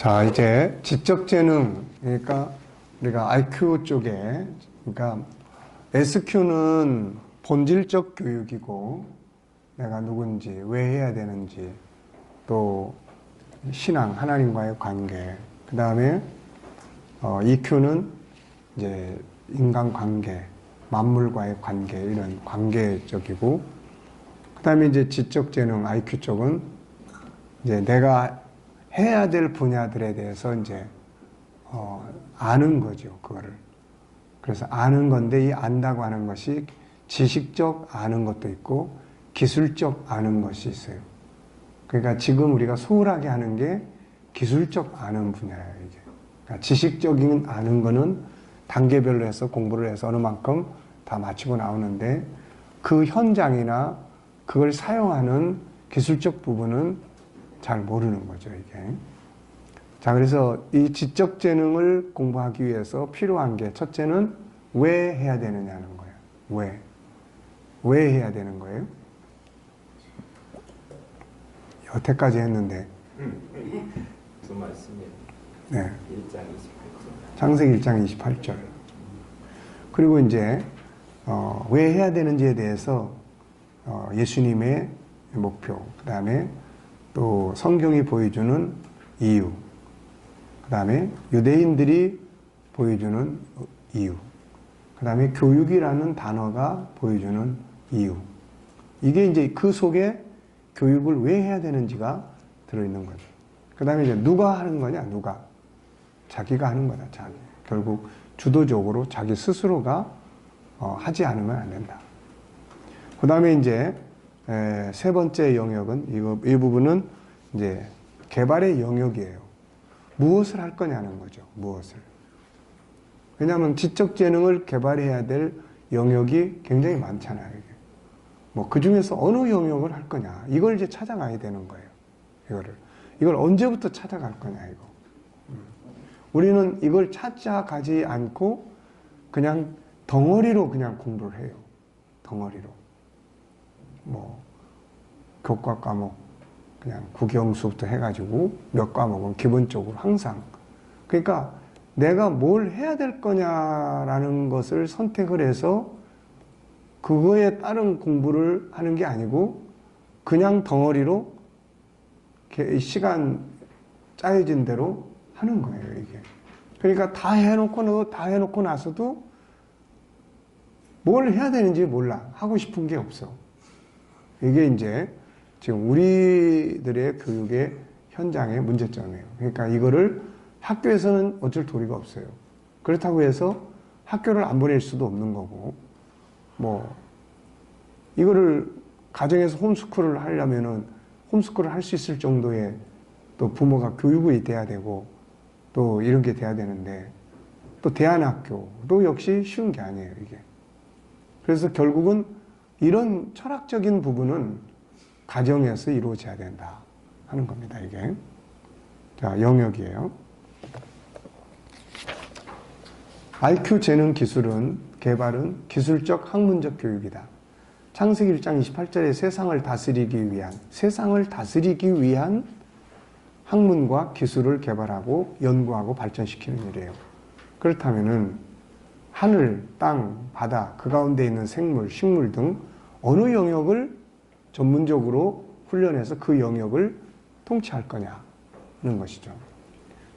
자, 이제 지적재능, 그러니까 우리가 IQ 쪽에, 그러니까 SQ는 본질적 교육이고, 내가 누군지, 왜 해야 되는지, 또 신앙, 하나님과의 관계, 그 다음에 EQ는 이제 인간관계, 만물과의 관계, 이런 관계적이고, 그 다음에 이제 지적재능, IQ 쪽은 이제 내가 해야 될 분야들에 대해서 이제 아는 거죠, 그거를. 그래서 아는 건데, 이 안다고 하는 것이 지식적 아는 것도 있고 기술적 아는 것이 있어요. 그러니까 지금 우리가 소홀하게 하는 게 기술적 아는 분야예요, 이게. 그러니까 지식적인 아는 거는 단계별로 해서 공부를 해서 어느 만큼 다 마치고 나오는데, 그 현장이나 그걸 사용하는 기술적 부분은 잘 모르는 거죠, 이게. 자, 그래서 이 지적 재능을 공부하기 위해서 필요한 게, 첫째는 왜 해야 되느냐는 거예요. 왜? 왜 해야 되는 거예요? 여태까지 했는데. 두 말씀이요. 네. 1장 28절. 창세기 1장 28절. 그리고 이제, 왜 해야 되는지에 대해서, 예수님의 목표, 그 다음에 또 성경이 보여주는 이유, 그 다음에 유대인들이 보여주는 이유, 그 다음에 교육이라는 단어가 보여주는 이유. 이게 이제 그 속에 교육을 왜 해야 되는지가 들어있는 거죠. 그 다음에 이제 누가 하는 거냐, 누가. 자기가 하는 거다, 자기. 결국 주도적으로 자기 스스로가 하지 않으면 안 된다. 그 다음에 이제 세 번째 영역은, 이 부분은 이제 개발의 영역이에요. 무엇을 할 거냐는 거죠. 무엇을. 왜냐하면 지적 재능을 개발해야 될 영역이 굉장히 많잖아요, 이게. 뭐, 그 중에서 어느 영역을 할 거냐. 이걸 이제 찾아가야 되는 거예요. 이걸 언제부터 찾아갈 거냐, 이거. 우리는 이걸 찾아가지 않고 그냥 덩어리로 그냥 공부를 해요. 덩어리로. 뭐, 교과 과목, 그냥 국영수부터 해가지고 몇 과목은 기본적으로 항상. 그러니까 내가 뭘 해야 될 거냐라는 것을 선택을 해서 그거에 따른 공부를 하는 게 아니고 그냥 덩어리로 시간 짜여진 대로 하는 거예요, 이게. 그러니까 다 해놓고 나서도 뭘 해야 되는지 몰라. 하고 싶은 게 없어. 이게 이제 지금 우리들의 교육의 현장의 문제점이에요. 그러니까 이거를 학교에서는 어쩔 도리가 없어요. 그렇다고 해서 학교를 안 보낼 수도 없는 거고, 뭐, 이거를 가정에서 홈스쿨을 하려면은 홈스쿨을 할 수 있을 정도의 또 부모가 교육이 돼야 되고, 또 이런 게 돼야 되는데, 또 대안학교도 역시 쉬운 게 아니에요, 이게. 그래서 결국은 이런 철학적인 부분은 가정에서 이루어져야 된다 하는 겁니다, 이게. 자, 영역이에요. IQ 재능 기술은, 개발은 기술적 학문적 교육이다. 창세기 1장 28절에 세상을 다스리기 위한 학문과 기술을 개발하고 연구하고 발전시키는 일이에요. 그렇다면은 하늘, 땅, 바다, 그 가운데 있는 생물, 식물 등 어느 영역을 전문적으로 훈련해서 그 영역을 통치할 거냐는 것이죠.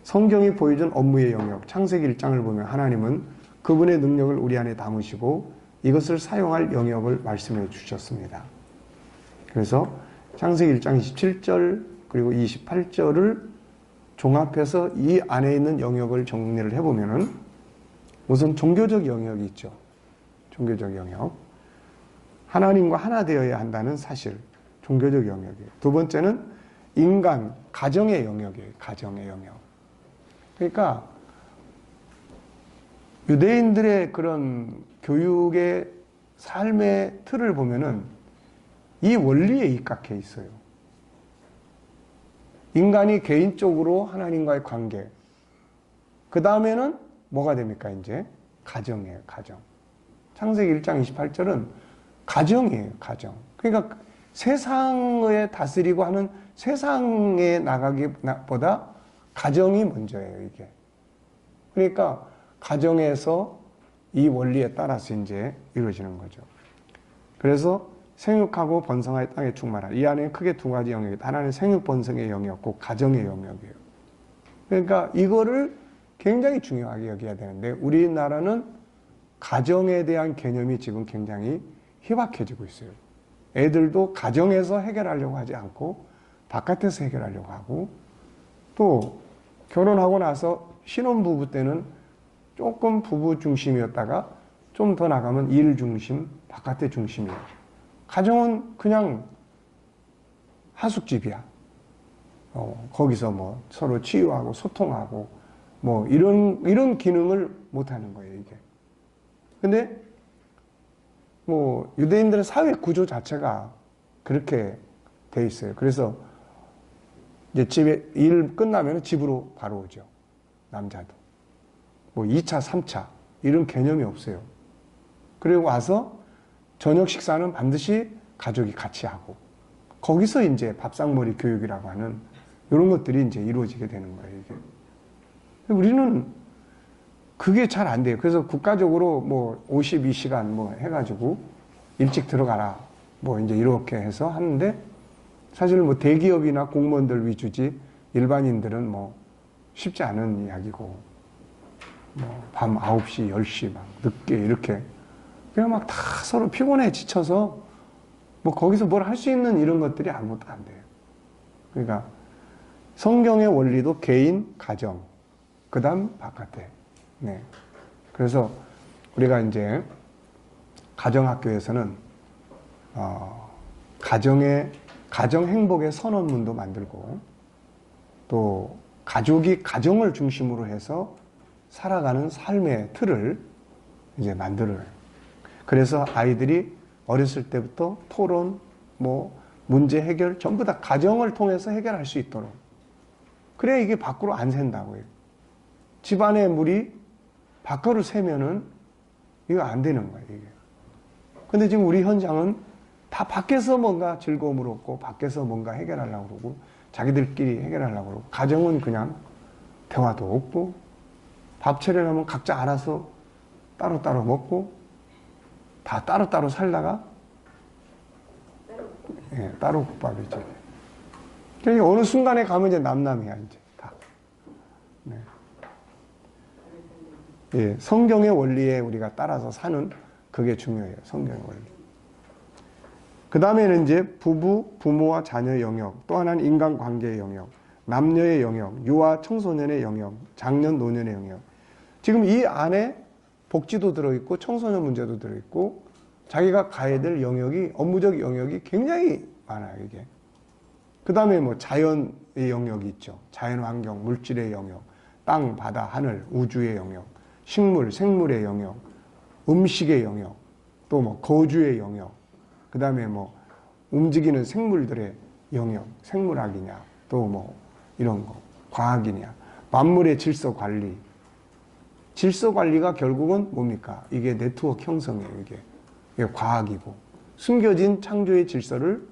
성경이 보여준 업무의 영역, 창세기 1장을 보면 하나님은 그분의 능력을 우리 안에 담으시고 이것을 사용할 영역을 말씀해 주셨습니다. 그래서 창세기 1장 27절 그리고 28절을 종합해서 이 안에 있는 영역을 정리를 해보면은 우선 종교적 영역이 있죠. 종교적 영역. 하나님과 하나 되어야 한다는 사실. 종교적 영역이에요. 두 번째는 인간, 가정의 영역이에요. 가정의 영역. 그러니까 유대인들의 그런 교육의 삶의 틀을 보면은 이 원리에 입각해 있어요. 인간이 개인적으로 하나님과의 관계. 그 다음에는 뭐가 됩니까, 이제? 가정이에요, 가정. 창세기 1장 28절은 가정이에요, 가정. 그러니까 세상에 다스리고 하는 세상에 나가기보다 가정이 먼저예요, 이게. 그러니까 가정에서 이 원리에 따라서 이제 이루어지는 거죠. 그래서 생육하고 번성하여 땅에 충만하라. 이 안에 크게 두 가지 영역이 있다. 하나는 생육 번성의 영역이고 가정의 영역이에요. 그러니까 이거를 굉장히 중요하게 여겨야 되는데 우리나라는 가정에 대한 개념이 지금 굉장히 희박해지고 있어요. 애들도 가정에서 해결하려고 하지 않고 바깥에서 해결하려고 하고 또 결혼하고 나서 신혼부부 때는 조금 부부 중심이었다가 좀 더 나가면 일 중심, 바깥의 중심이에요. 가정은 그냥 하숙집이야. 거기서 뭐 서로 치유하고 소통하고 뭐 이런 기능을 못 하는 거예요, 이게. 근데 뭐 유대인들의 사회 구조 자체가 그렇게 돼 있어요. 그래서 이제 집에 일 끝나면 집으로 바로 오죠. 남자도. 뭐 2차, 3차 이런 개념이 없어요. 그리고 와서 저녁 식사는 반드시 가족이 같이 하고 거기서 이제 밥상머리 교육이라고 하는 이런 것들이 이제 이루어지게 되는 거예요, 이게. 우리는 그게 잘 안 돼요. 그래서 국가적으로 뭐 52시간 뭐 해가지고 일찍 들어가라. 뭐 이제 이렇게 해서 하는데 사실 뭐 대기업이나 공무원들 위주지 일반인들은 뭐 쉽지 않은 이야기고 뭐 밤 9시, 10시 막 늦게 이렇게 그냥 막 다 서로 피곤해 지쳐서 뭐 거기서 뭘 할 수 있는 이런 것들이 아무것도 안 돼요. 그러니까 성경의 원리도 개인, 가정, 그 다음 바깥에. 네. 그래서 우리가 이제 가정학교에서는 가정 행복의 선언문도 만들고 또 가족이 가정을 중심으로 해서 살아가는 삶의 틀을 이제 만들어요. 그래서 아이들이 어렸을 때부터 토론, 뭐 문제 해결 전부 다 가정을 통해서 해결할 수 있도록. 그래야 이게 밖으로 안 샌다고요. 집안의 물이 밖으로 새면은 이거 안 되는 거예요, 이게. 근데 지금 우리 현장은 다 밖에서 뭔가 즐거움을 얻고 밖에서 뭔가 해결하려고 그러고 자기들끼리 해결하려고 그러고 가정은 그냥 대화도 없고 밥 차려놓으면 각자 알아서 따로따로 먹고 다 따로따로 살다가 따로 국밥이죠. 그러니까 어느 순간에 가면 이제 남남이야, 이제 다. 네. 예, 성경의 원리에 우리가 따라서 사는 그게 중요해요. 성경의 원리. 그 다음에는 이제 부부, 부모와 자녀의 영역, 또 하나는 인간관계의 영역, 남녀의 영역, 유아 청소년의 영역, 장년 노년의 영역. 지금 이 안에 복지도 들어있고 청소년 문제도 들어있고 자기가 가야 될 영역이 업무적 영역이 굉장히 많아요, 이게. 그 다음에 뭐 자연의 영역이 있죠. 자연환경, 물질의 영역, 땅, 바다, 하늘, 우주의 영역, 식물, 생물의 영역, 음식의 영역, 또 뭐 거주의 영역, 그 다음에 뭐 움직이는 생물들의 영역, 생물학이냐, 또 뭐 이런 거, 과학이냐, 만물의 질서 관리. 질서 관리가 결국은 뭡니까? 이게 네트워크 형성이에요, 이게 과학이고. 숨겨진 창조의 질서를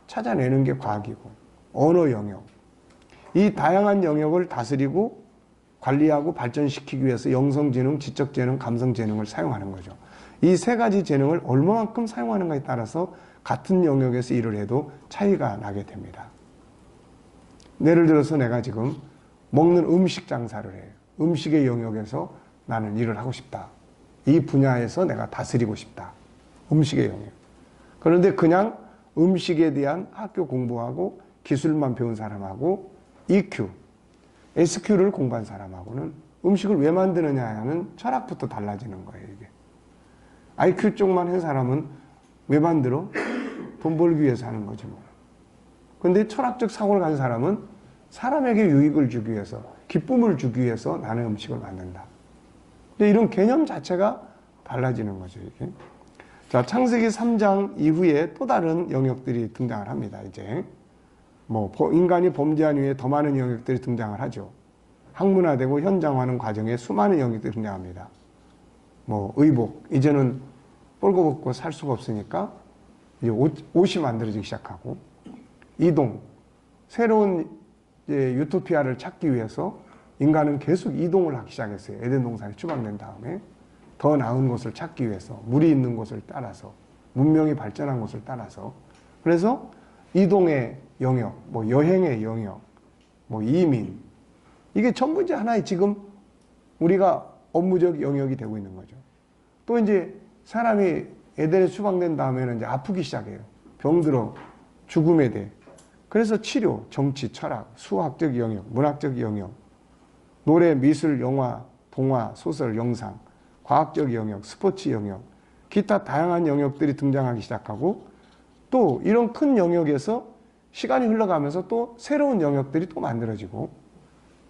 찾아내는 게 과학이고. 언어 영역. 이 다양한 영역을 다스리고 관리하고 발전시키기 위해서 영성지능, 지적재능, 감성재능을 사용하는 거죠. 이 세 가지 재능을 얼마만큼 사용하는가에 따라서 같은 영역에서 일을 해도 차이가 나게 됩니다. 예를 들어서 내가 지금 먹는 음식 장사를 해요. 음식의 영역에서 나는 일을 하고 싶다. 이 분야에서 내가 다스리고 싶다. 음식의 영역. 그런데 그냥 음식에 대한 학교 공부하고 기술만 배운 사람하고 EQ, SQ를 공부한 사람하고는 음식을 왜 만드느냐 하는 철학부터 달라지는 거예요, 이게. IQ 쪽만 한 사람은 왜 만들어? 돈 벌기 위해서 하는 거지 뭐. 근데 철학적 사고를 가진 사람은 사람에게 유익을 주기 위해서, 기쁨을 주기 위해서 나는 음식을 만든다. 근데 이런 개념 자체가 달라지는 거죠, 이게. 자, 창세기 3장 이후에 또 다른 영역들이 등장을 합니다, 이제. 뭐, 인간이 범죄한 이후에 더 많은 영역들이 등장을 하죠. 학문화되고 현장화하는 과정에 수많은 영역들이 등장합니다. 뭐, 의복. 이제는 뻘거벗고 살 수가 없으니까 이제 옷이 만들어지기 시작하고, 이동. 새로운 이제 유토피아를 찾기 위해서 인간은 계속 이동을 하기 시작했어요. 에덴 동산이 추방된 다음에 더 나은 곳을 찾기 위해서 물이 있는 곳을 따라서 문명이 발전한 곳을 따라서 그래서 이동의 영역, 뭐 여행의 영역, 뭐 이민 이게 전부 이제 하나의 지금 우리가 업무적 영역이 되고 있는 거죠. 또 이제 사람이 에덴에 추방된 다음에는 이제 아프기 시작해요. 병들어 죽음에 대해. 그래서 치료, 정치, 철학, 수학적 영역, 문학적 영역, 노래, 미술, 영화, 동화, 소설, 영상, 과학적 영역, 스포츠 영역, 기타 다양한 영역들이 등장하기 시작하고 또 이런 큰 영역에서 시간이 흘러가면서 또 새로운 영역들이 또 만들어지고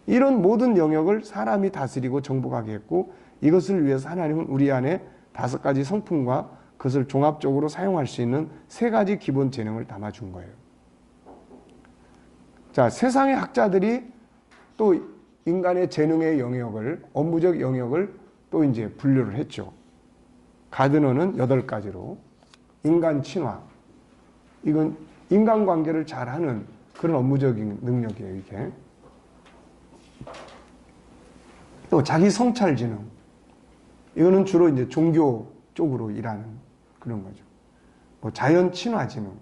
이런 모든 영역을 사람이 다스리고 정복하게 했고 이것을 위해서 하나님은 우리 안에 5가지 성품과 그것을 종합적으로 사용할 수 있는 3가지 기본 재능을 담아준 거예요. 자, 세상의 학자들이 또 인간의 재능의 영역을, 업무적 영역을 또 이제 분류를 했죠. 가드너는 8가지로 인간 친화, 이건 인간관계를 잘하는 그런 업무적인 능력이에요, 이게. 또 자기 성찰 지능, 이거는 주로 이제 종교 쪽으로 일하는 그런 거죠. 뭐 자연 친화 지능,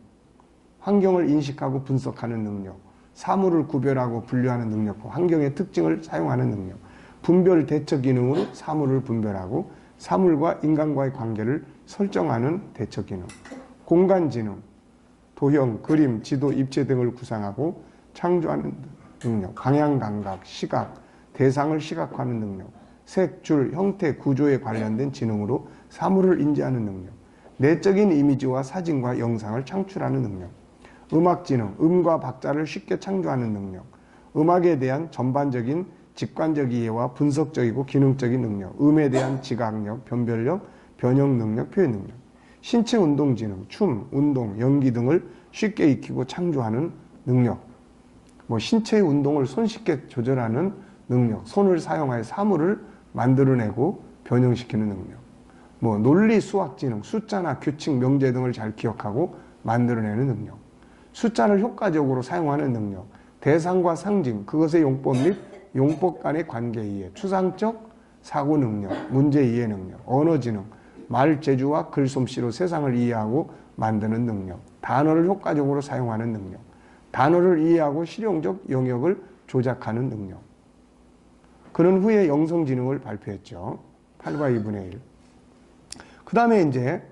환경을 인식하고 분석하는 능력, 사물을 구별하고 분류하는 능력, 환경의 특징을 사용하는 능력, 분별 대처 기능으로 사물을 분별하고 사물과 인간과의 관계를 설정하는 대처 기능, 공간 지능, 도형, 그림, 지도, 입체 등을 구상하고 창조하는 능력, 방향 감각, 시각, 대상을 시각화하는 능력, 색, 줄, 형태, 구조에 관련된 지능으로 사물을 인지하는 능력, 내적인 이미지와 사진과 영상을 창출하는 능력, 음악 지능, 음과 박자를 쉽게 창조하는 능력, 음악에 대한 전반적인 직관적 이해와 분석적이고 기능적인 능력, 음에 대한 지각력, 변별력, 변형 능력, 표현 능력, 신체 운동 지능, 춤, 운동, 연기 등을 쉽게 익히고 창조하는 능력, 뭐 신체의 운동을 손쉽게 조절하는 능력, 손을 사용하여 사물을 만들어내고 변형시키는 능력, 뭐 논리 수학 지능, 숫자나 규칙, 명제 등을 잘 기억하고 만들어내는 능력, 숫자를 효과적으로 사용하는 능력, 대상과 상징, 그것의 용법 및 용법 간의 관계 이해, 추상적 사고 능력, 문제 이해 능력, 언어 지능, 말 재주와 글솜씨로 세상을 이해하고 만드는 능력, 단어를 효과적으로 사용하는 능력, 단어를 이해하고 실용적 영역을 조작하는 능력. 그런 후에 영성지능을 발표했죠. 8과 2분의 1. 그 다음에 이제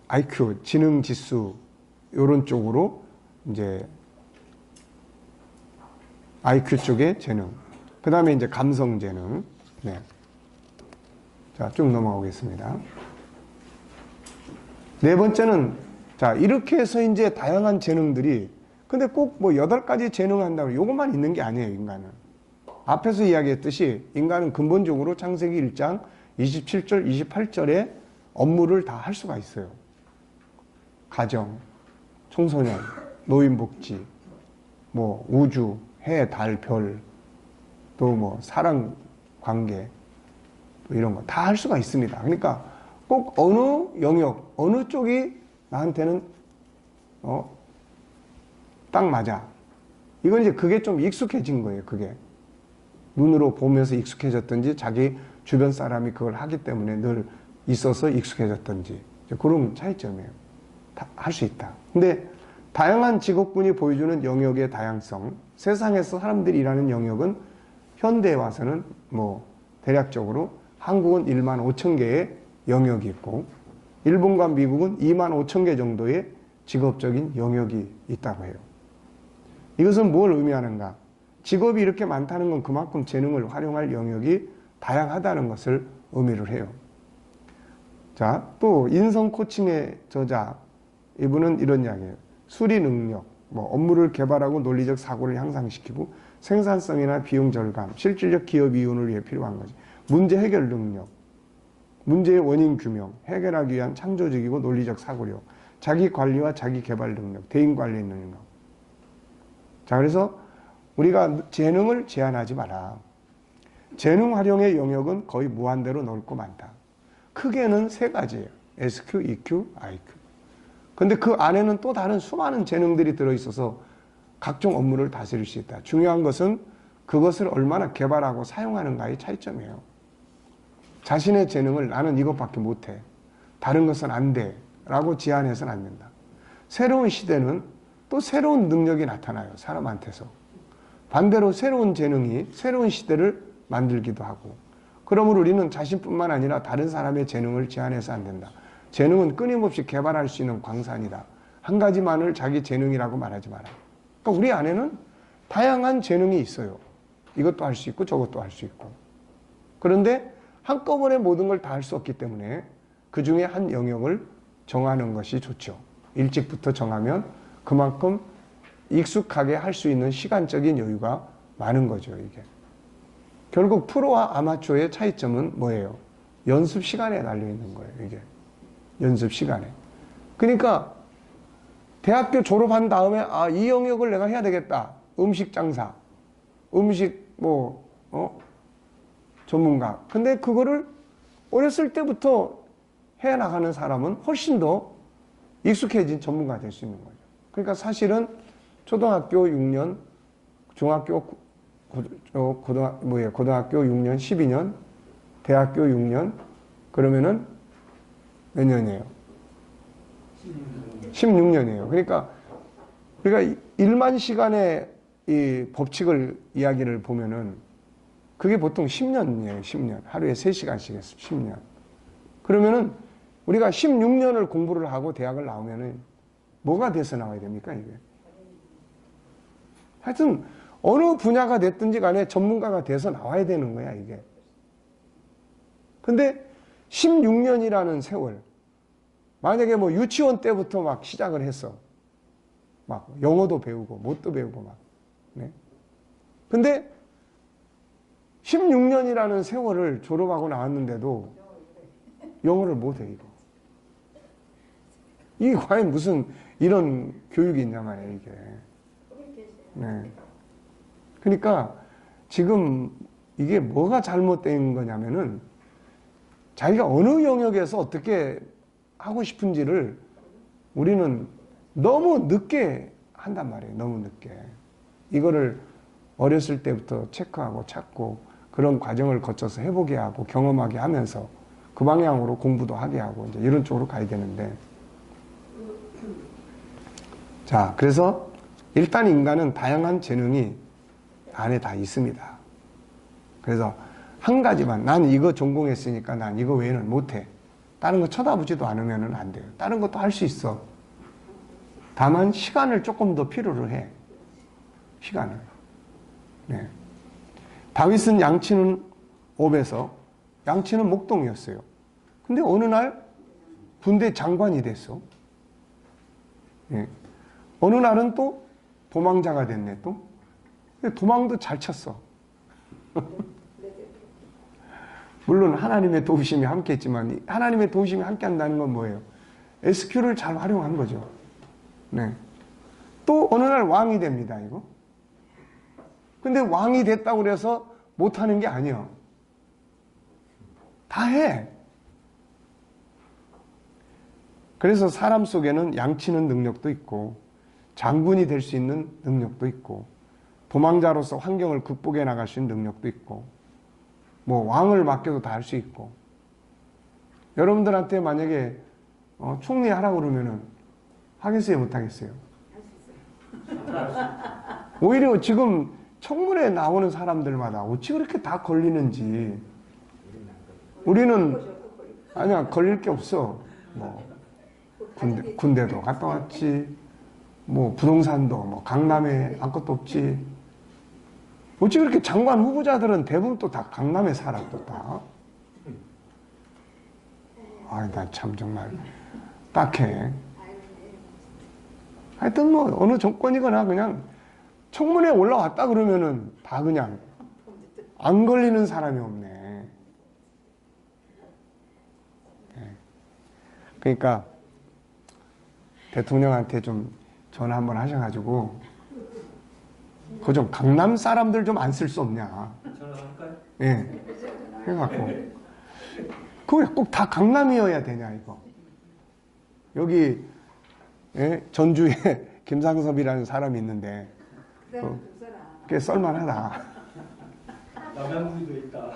IQ, 지능지수, 이런 쪽으로 이제 IQ 쪽의 재능. 그 다음에 이제 감성재능. 네. 자, 쭉 넘어가겠습니다. 네 번째는, 자, 이렇게 해서 이제 다양한 재능들이, 근데 꼭 뭐 8가지 재능을 한다고 이것만 있는 게 아니에요, 인간은. 앞에서 이야기했듯이 인간은 근본적으로 창세기 1장 27절, 28절에 업무를 다 할 수가 있어요. 가정, 청소년, 노인복지, 뭐 우주, 해, 달, 별, 또 뭐 사랑 관계, 또 이런 거 다 할 수가 있습니다. 그러니까 꼭 어느 영역, 어느 쪽이 나한테는 딱 맞아. 이건 이제 그게 좀 익숙해진 거예요. 그게 눈으로 보면서 익숙해졌든지 자기 주변 사람이 그걸 하기 때문에 늘 있어서 익숙해졌든지 그런 차이점이에요. 할 수 있다. 근데 다양한 직업군이 보여주는 영역의 다양성, 세상에서 사람들이 일하는 영역은 현대에 와서는 뭐 대략적으로 한국은 1만 5천 개의 영역이 있고 일본과 미국은 2만 5천 개 정도의 직업적인 영역이 있다고 해요. 이것은 뭘 의미하는가? 직업이 이렇게 많다는 건 그만큼 재능을 활용할 영역이 다양하다는 것을 의미를 해요. 자, 또 인성 코칭의 저자, 이분은 이런 이야기예요. 수리 능력, 뭐 업무를 개발하고 논리적 사고를 향상시키고 생산성이나 비용 절감, 실질적 기업 이윤을 위해 필요한 거지. 문제 해결 능력, 문제의 원인 규명, 해결하기 위한 창조적이고 논리적 사고력, 자기 관리와 자기 개발 능력, 대인 관리 능력. 자, 그래서 우리가 재능을 제한하지 마라. 재능 활용의 영역은 거의 무한대로 넓고 많다. 크게는 3가지예요. SQ, EQ, IQ. 근데 그 안에는 또 다른 수많은 재능들이 들어있어서 각종 업무를 다스릴 수 있다. 중요한 것은 그것을 얼마나 개발하고 사용하는가의 차이점이에요. 자신의 재능을 나는 이것밖에 못해. 다른 것은 안 돼. 라고 제한해서는 안 된다. 새로운 시대는 또 새로운 능력이 나타나요. 사람한테서. 반대로 새로운 재능이 새로운 시대를 만들기도 하고. 그러므로 우리는 자신뿐만 아니라 다른 사람의 재능을 제한해서 안 된다. 재능은 끊임없이 개발할 수 있는 광산이다. 한 가지만을 자기 재능이라고 말하지 마라. 그러니까 우리 안에는 다양한 재능이 있어요. 이것도 할 수 있고 저것도 할 수 있고. 그런데 한꺼번에 모든 걸 다 할 수 없기 때문에 그 중에 한 영역을 정하는 것이 좋죠. 일찍부터 정하면 그만큼 익숙하게 할 수 있는 시간적인 여유가 많은 거죠, 이게. 결국 프로와 아마추어의 차이점은 뭐예요? 연습 시간에 달려있는 거예요, 이게. 연습 시간에. 그러니까 대학교 졸업한 다음에 이 영역을 내가 해야 되겠다. 음식 장사, 음식 전문가. 근데 그거를 어렸을 때부터 해 나가는 사람은 훨씬 더 익숙해진 전문가가 될 수 있는 거죠. 그러니까 사실은 초등학교 6년, 고등학교 6년, 12년, 대학교 6년, 그러면은 몇 년이에요? 16년이에요. 그러니까 우리가 1만 시간의 이 법칙을 이야기를 보면은 그게 보통 10년이에요. 10년. 하루에 3시간씩 했어. 10년. 그러면은 우리가 16년을 공부를 하고 대학을 나오면은 뭐가 돼서 나와야 됩니까, 이게? 하여튼 어느 분야가 됐든지 간에 전문가가 돼서 나와야 되는 거야, 이게. 근데 16년이라는 세월, 만약에 뭐 유치원 때부터 막 시작을 했어. 막 영어도 배우고 뭣도 배우고 막. 네. 근데 16년이라는 세월을 졸업하고 나왔는데도 영어를 못해, 이거. 이게 과연 무슨 이런 교육이 있냐 말이에요, 이게. 네. 그러니까 지금 이게 뭐가 잘못된 거냐면은 자기가 어느 영역에서 어떻게 하고 싶은지를 우리는 너무 늦게 한단 말이에요. 너무 늦게. 이거를 어렸을 때부터 체크하고 찾고 그런 과정을 거쳐서 해보게 하고 경험하게 하면서 그 방향으로 공부도 하게 하고 이제 이런 쪽으로 가야 되는데. 자, 그래서 일단 인간은 다양한 재능이 안에 다 있습니다. 그래서 한 가지만, 난 이거 전공했으니까 난 이거 외에는 못해. 다른 거 쳐다보지도 않으면 안 돼요. 다른 것도 할 수 있어. 다만 시간을 조금 더 필요로 해. 시간을. 네. 다윗은 양치는 옵에서, 양치는 목동이었어요. 근데 어느 날 군대 장관이 됐어. 네. 어느 날은 또 도망자가 됐네, 또. 근데 도망도 잘 쳤어. 물론 하나님의 도우심이 함께 했지만 하나님의 도우심이 함께 한다는 건 뭐예요? SQ를 잘 활용한 거죠. 네. 또 어느 날 왕이 됩니다, 이거. 근데 왕이 됐다고 그래서 못하는 게 아니에요. 다 해. 그래서 사람 속에는 양치는 능력도 있고 장군이 될 수 있는 능력도 있고 도망자로서 환경을 극복해 나갈 수 있는 능력도 있고 뭐 왕을 맡겨도 다 할 수 있고. 여러분들한테 만약에 총리 하라고 그러면은 하겠어요, 못 하겠어요? 오히려 지금 청문회 나오는 사람들마다 어찌 그렇게 다 걸리는지. 우리는 아니야, 걸릴 게 없어. 뭐 군대도 갔다 왔지, 뭐 부동산도 뭐 강남에 아무것도 없지. 어찌 그렇게 장관 후보자들은 대부분 또 다 강남에 살아, 또 다. 아, 나 참 정말 딱해. 하여튼 뭐 어느 정권이거나 그냥 청문회에 올라왔다 그러면은 다 그냥 안 걸리는 사람이 없네. 네. 그러니까 대통령한테 좀 전화 한번 하셔가지고 그 좀 강남 사람들 좀 안 쓸 수 없냐. 전화할까요? 예. 해갖고. 그거 꼭 다 강남이어야 되냐, 이거. 여기, 예? 전주에 김상섭이라는 사람이 있는데, 꽤 썰만하다. 남양주도 있다. 할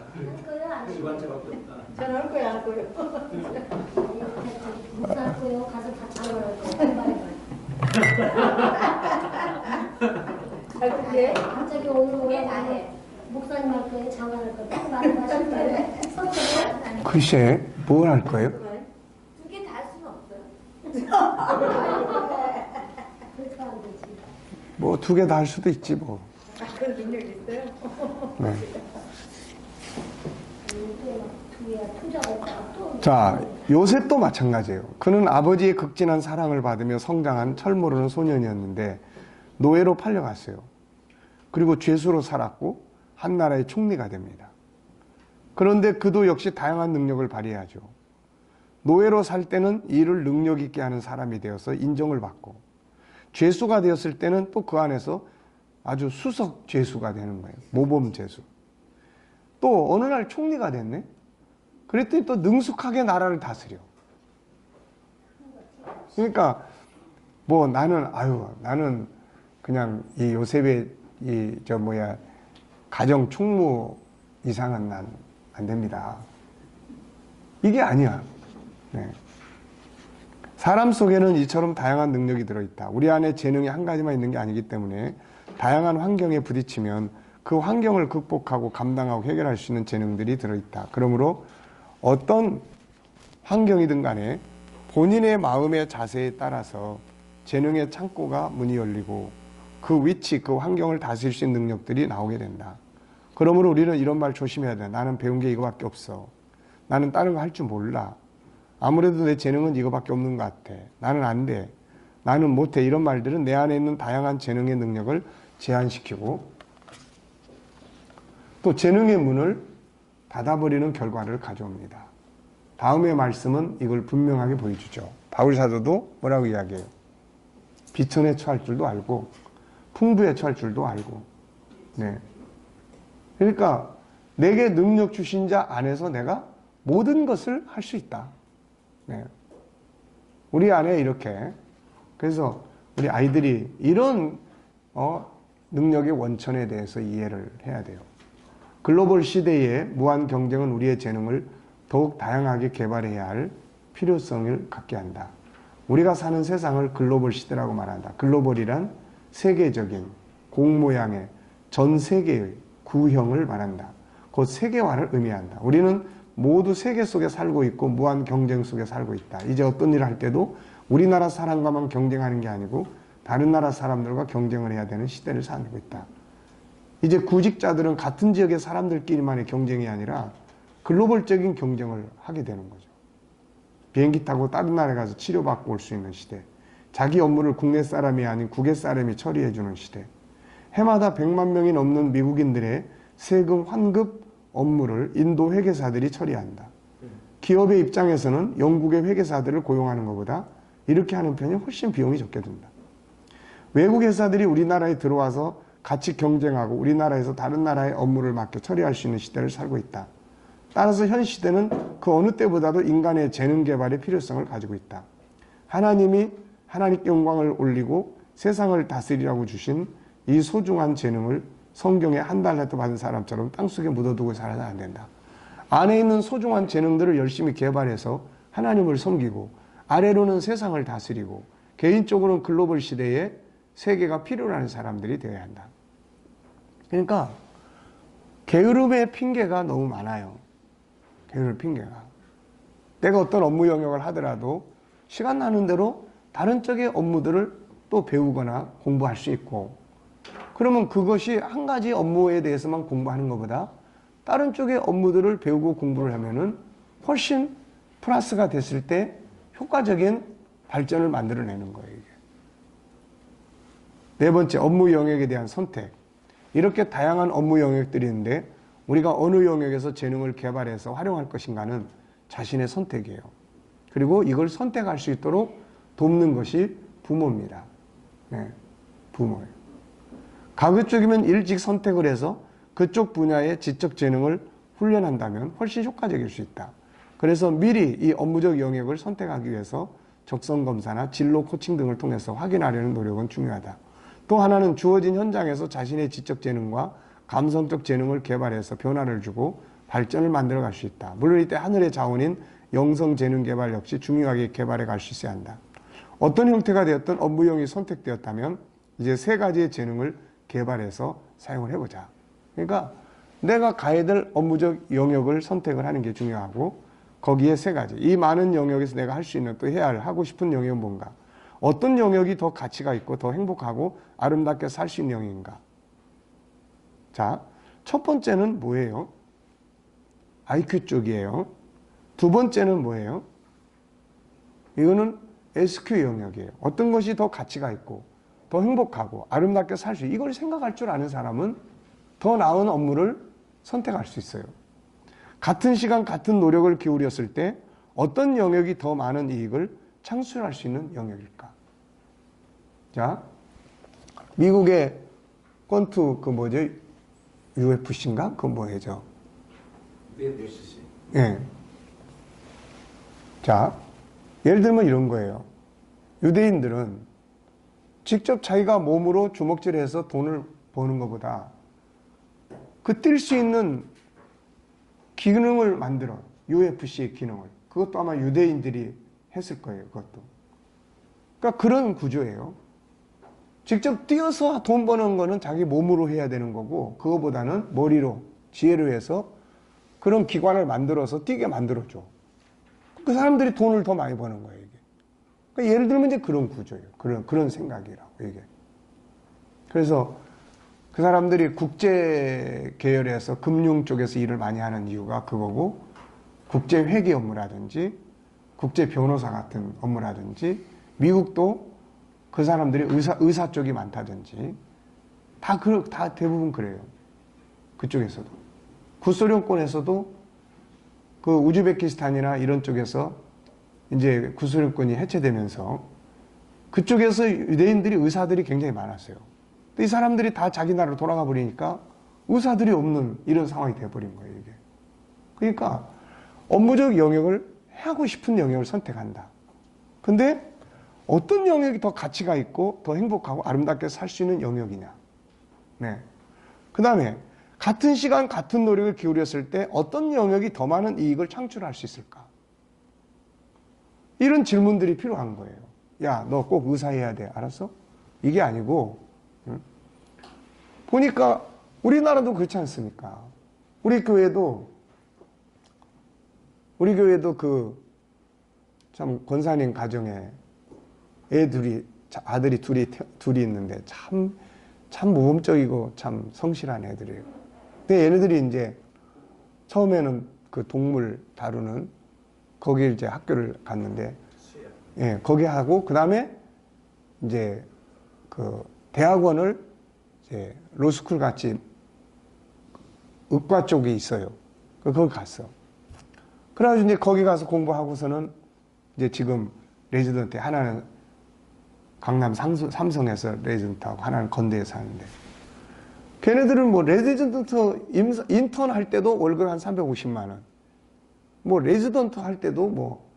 거예요? 안 할 거예요? 주관자밖에 없다. 저는 할 거예요, 할 거예요. 목사 할 거예요? 가서 다 장을 할 거예요? 할 거예요? 갑자기 오늘 오라고 목사님 할 거예요? 장을 할 거예요? 딱 말씀하실 거예요? 선택을? 글쎄, 뭘 할 거예요? 두 개 다 할 수는 없어요. 그렇게 하면 되지. 뭐 두 개 다 할 수도 있지 뭐. 그런 능력이 있어요? 네. 투자했다가 또. 자, 요셉도 마찬가지예요. 그는 아버지의 극진한 사랑을 받으며 성장한 철 모르는 소년이었는데 노예로 팔려갔어요. 그리고 죄수로 살았고 한 나라의 총리가 됩니다. 그런데 그도 역시 다양한 능력을 발휘하죠. 노예로 살 때는 일을 능력 있게 하는 사람이 되어서 인정을 받고, 죄수가 되었을 때는 또 그 안에서 아주 수석 죄수가 되는 거예요. 모범 죄수. 또 어느 날 총리가 됐네. 그랬더니 또 능숙하게 나라를 다스려. 그러니까 뭐 나는 그냥 이 요셉의 가정 총무 이상은 난 안 됩니다. 이게 아니야. 네. 사람 속에는 이처럼 다양한 능력이 들어있다. 우리 안에 재능이 한 가지만 있는 게 아니기 때문에 다양한 환경에 부딪히면 그 환경을 극복하고 감당하고 해결할 수 있는 재능들이 들어있다. 그러므로 어떤 환경이든 간에 본인의 마음의 자세에 따라서 재능의 창고가 문이 열리고 그 위치, 그 환경을 다스릴 수 있는 능력들이 나오게 된다. 그러므로 우리는 이런 말 조심해야 돼. 나는 배운 게 이거밖에 없어. 나는 다른 거 할 줄 몰라. 아무래도 내 재능은 이거밖에 없는 것 같아. 나는 안 돼. 나는 못해. 이런 말들은 내 안에 있는 다양한 재능의 능력을 제한시키고 또 재능의 문을 닫아버리는 결과를 가져옵니다. 다음의 말씀은 이걸 분명하게 보여주죠. 바울 사도도 뭐라고 이야기해요? 비천에 처할 줄도 알고 풍부에 처할 줄도 알고. 네. 그러니까 내게 능력 주신 자 안에서 내가 모든 것을 할 수 있다. 네. 우리 안에 이렇게, 그래서 우리 아이들이 이런 능력의 원천에 대해서 이해를 해야 돼요. 글로벌 시대의 무한 경쟁은 우리의 재능을 더욱 다양하게 개발해야 할 필요성을 갖게 한다. 우리가 사는 세상을 글로벌 시대라고 말한다. 글로벌이란 세계적인 공모양의 전 세계의 구형을 말한다. 곧 세계화를 의미한다. 우리는 모두 세계 속에 살고 있고 무한 경쟁 속에 살고 있다. 이제 어떤 일을 할 때도 우리나라 사람과만 경쟁하는 게 아니고 다른 나라 사람들과 경쟁을 해야 되는 시대를 살고 있다. 이제 구직자들은 같은 지역의 사람들끼리만의 경쟁이 아니라 글로벌적인 경쟁을 하게 되는 거죠. 비행기 타고 다른 나라에 가서 치료받고 올 수 있는 시대. 자기 업무를 국내 사람이 아닌 국외 사람이 처리해주는 시대. 해마다 100만 명이 넘는 미국인들의 세금 환급 업무를 인도 회계사들이 처리한다. 기업의 입장에서는 영국의 회계사들을 고용하는 것보다 이렇게 하는 편이 훨씬 비용이 적게 든다. 외국 회사들이 우리나라에 들어와서 같이 경쟁하고 우리나라에서 다른 나라의 업무를 맡겨 처리할 수 있는 시대를 살고 있다. 따라서 현 시대는 그 어느 때보다도 인간의 재능 개발의 필요성을 가지고 있다. 하나님이 하나님께 영광을 올리고 세상을 다스리라고 주신 이 소중한 재능을 성경에 한 달라도 받은 사람처럼 땅속에 묻어두고 살아서는 안 된다. 안에 있는 소중한 재능들을 열심히 개발해서 하나님을 섬기고 아래로는 세상을 다스리고 개인적으로는 글로벌 시대에 세계가 필요로 하는 사람들이 되어야 한다. 그러니까 게으름의 핑계가 너무 많아요. 게으름 핑계가. 내가 어떤 업무 영역을 하더라도 시간 나는 대로 다른 쪽의 업무들을 또 배우거나 공부할 수 있고, 그러면 그것이 한 가지 업무에 대해서만 공부하는 것보다 다른 쪽의 업무들을 배우고 공부를 하면은 훨씬 플러스가 됐을 때 효과적인 발전을 만들어내는 거예요, 이게. 네 번째, 업무 영역에 대한 선택. 이렇게 다양한 업무 영역들이 있는데 우리가 어느 영역에서 재능을 개발해서 활용할 것인가는 자신의 선택이에요. 그리고 이걸 선택할 수 있도록 돕는 것이 부모입니다. 네, 부모예요. 가구 쪽이면 일찍 선택을 해서 그쪽 분야의 지적 재능을 훈련한다면 훨씬 효과적일 수 있다. 그래서 미리 이 업무적 영역을 선택하기 위해서 적성 검사나 진로 코칭 등을 통해서 확인하려는 노력은 중요하다. 또 하나는 주어진 현장에서 자신의 지적 재능과 감성적 재능을 개발해서 변화를 주고 발전을 만들어 갈 수 있다. 물론 이때 하늘의 자원인 영성 재능 개발 역시 중요하게 개발해 갈 수 있어야 한다. 어떤 형태가 되었든 업무형이 선택되었다면 이제 세 가지의 재능을 개발해서 사용을 해보자. 그러니까 내가 가야 될 업무적 영역을 선택을 하는 게 중요하고 거기에 세 가지. 이 많은 영역에서 내가 할 수 있는 또 해야 할 하고 싶은 영역은 뭔가. 어떤 영역이 더 가치가 있고 더 행복하고 아름답게 살 수 있는 영역인가. 자, 첫 번째는 뭐예요? IQ 쪽이에요. 두 번째는 뭐예요? 이거는 SQ 영역이에요. 어떤 것이 더 가치가 있고 더 행복하고 아름답게 살 수 있고 이걸 생각할 줄 아는 사람은 더 나은 업무를 선택할 수 있어요. 같은 시간 같은 노력을 기울였을 때 어떤 영역이 더 많은 이익을 창출할 수 있는 영역일까? 자, 미국의 권투 그 뭐죠? UFC인가? 그 뭐예요? UFC. 예. 자, 예를 들면 이런 거예요. 유대인들은 직접 자기가 몸으로 주먹질해서 돈을 버는 것보다 그 뛸 수 있는 기능을 만들어. UFC의 기능을. 그것도 아마 유대인들이 했을 거예요. 그것도. 그러니까 그런 구조예요. 직접 뛰어서 돈 버는 거는 자기 몸으로 해야 되는 거고 그거보다는 머리로, 지혜로 해서 그런 기관을 만들어서 뛰게 만들어줘. 그 사람들이 돈을 더 많이 버는 거예요, 이게. 그러니까 예를 들면 이제 그런 구조예요. 그런 생각이라고, 이게. 그래서 그 사람들이 국제 계열에서 금융 쪽에서 일을 많이 하는 이유가 그거고, 국제 회계 업무라든지, 국제 변호사 같은 업무라든지, 미국도 그 사람들이 의사 쪽이 많다든지, 다 대부분 그래요. 그쪽에서도. 구소련권에서도 그 우즈베키스탄이나 이런 쪽에서 이제 구소련권이 해체되면서 그쪽에서 유대인들이 의사들이 굉장히 많았어요. 이 사람들이 다 자기 나라로 돌아가 버리니까 의사들이 없는 이런 상황이 돼버린 거예요, 이게. 그러니까 업무적 영역을 하고 싶은 영역을 선택한다. 근데 어떤 영역이 더 가치가 있고 더 행복하고 아름답게 살 수 있는 영역이냐. 네. 그 다음에 같은 시간 같은 노력을 기울였을 때 어떤 영역이 더 많은 이익을 창출할 수 있을까? 이런 질문들이 필요한 거예요. 야, 너 꼭 의사해야 돼. 알았어? 이게 아니고 보니까 우리나라도 그렇지 않습니까? 우리 교회도 참 권사님 가정에 아들이 둘이 있는데 참 모범적이고 참 성실한 애들이에요. 근데 얘네들이 이제 처음에는 그 동물 다루는 거기 이제 학교를 갔는데, 예, 거기 하고 그 다음에 이제 그 대학원을 이제 로스쿨 같이 의과 쪽이 있어요. 거기 갔어. 그래가지고 이제 거기 가서 공부하고서는 이제 지금 레지던트 하나는 강남 삼성에서 레지던트하고 하나는 건대에서 하는데 걔네들은 뭐 레지던트 인턴 할 때도 월급 한 350만 원. 뭐 레지던트 할 때도 뭐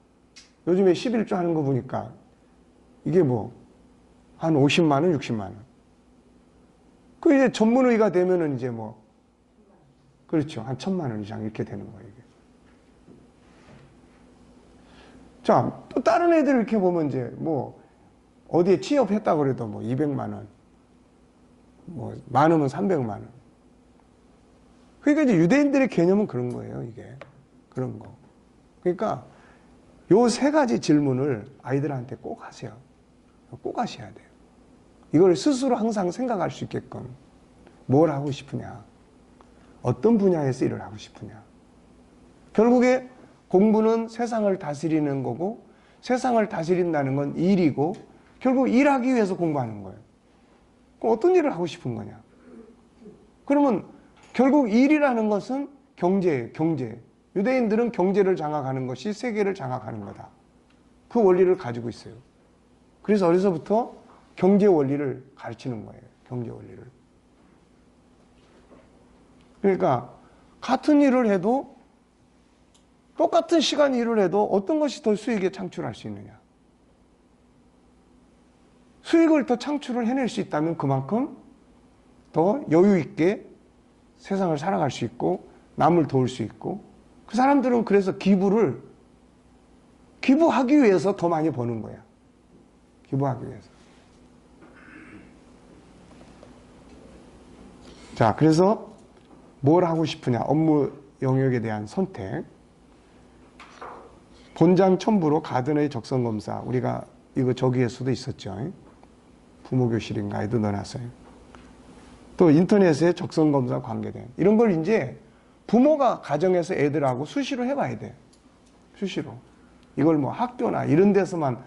요즘에 11조 하는 거 보니까 이게 뭐 한 50만 원, 60만 원. 그 이제 전문의가 되면은 이제 뭐 그렇죠. 한 1,000만 원 이상 이렇게 되는 거예요, 이게. 자, 또 다른 애들 이렇게 보면 이제 뭐 어디에 취업했다고 그래도 뭐 200만 원, 뭐 많으면 300만 원. 그러니까 이제 유대인들의 개념은 그런 거예요, 이게. 그런 거. 그러니까 요 세 가지 질문을 아이들한테 꼭 하세요. 꼭 하셔야 돼요. 이걸 스스로 항상 생각할 수 있게끔 뭘 하고 싶으냐, 어떤 분야에서 일을 하고 싶으냐. 결국에 공부는 세상을 다스리는 거고 세상을 다스린다는 건 일이고 결국 일하기 위해서 공부하는 거예요. 그럼 어떤 일을 하고 싶은 거냐? 그러면 결국 일이라는 것은 경제예요, 경제. 유대인들은 경제를 장악하는 것이 세계를 장악하는 거다. 그 원리를 가지고 있어요. 그래서 어려서부터 경제 원리를 가르치는 거예요. 경제 원리를. 그러니까 같은 일을 해도 똑같은 시간 일을 해도 어떤 것이 더 수익에 창출할 수 있느냐. 수익을 더 창출을 해낼 수 있다면 그만큼 더 여유 있게 세상을 살아갈 수 있고 남을 도울 수 있고, 그 사람들은 그래서 기부하기 위해서 더 많이 버는 거야. 기부하기 위해서. 자, 그래서 뭘 하고 싶으냐? 업무 영역에 대한 선택. 본장 첨부로 가든의 적성검사. 우리가 이거 저기에서도 있었죠. 부모교실인가에도 넣어놨어요. 또 인터넷에 적성검사 관계된. 이런 걸 이제 부모가 가정에서 애들하고 수시로 해봐야 돼. 수시로. 이걸 뭐 학교나 이런 데서만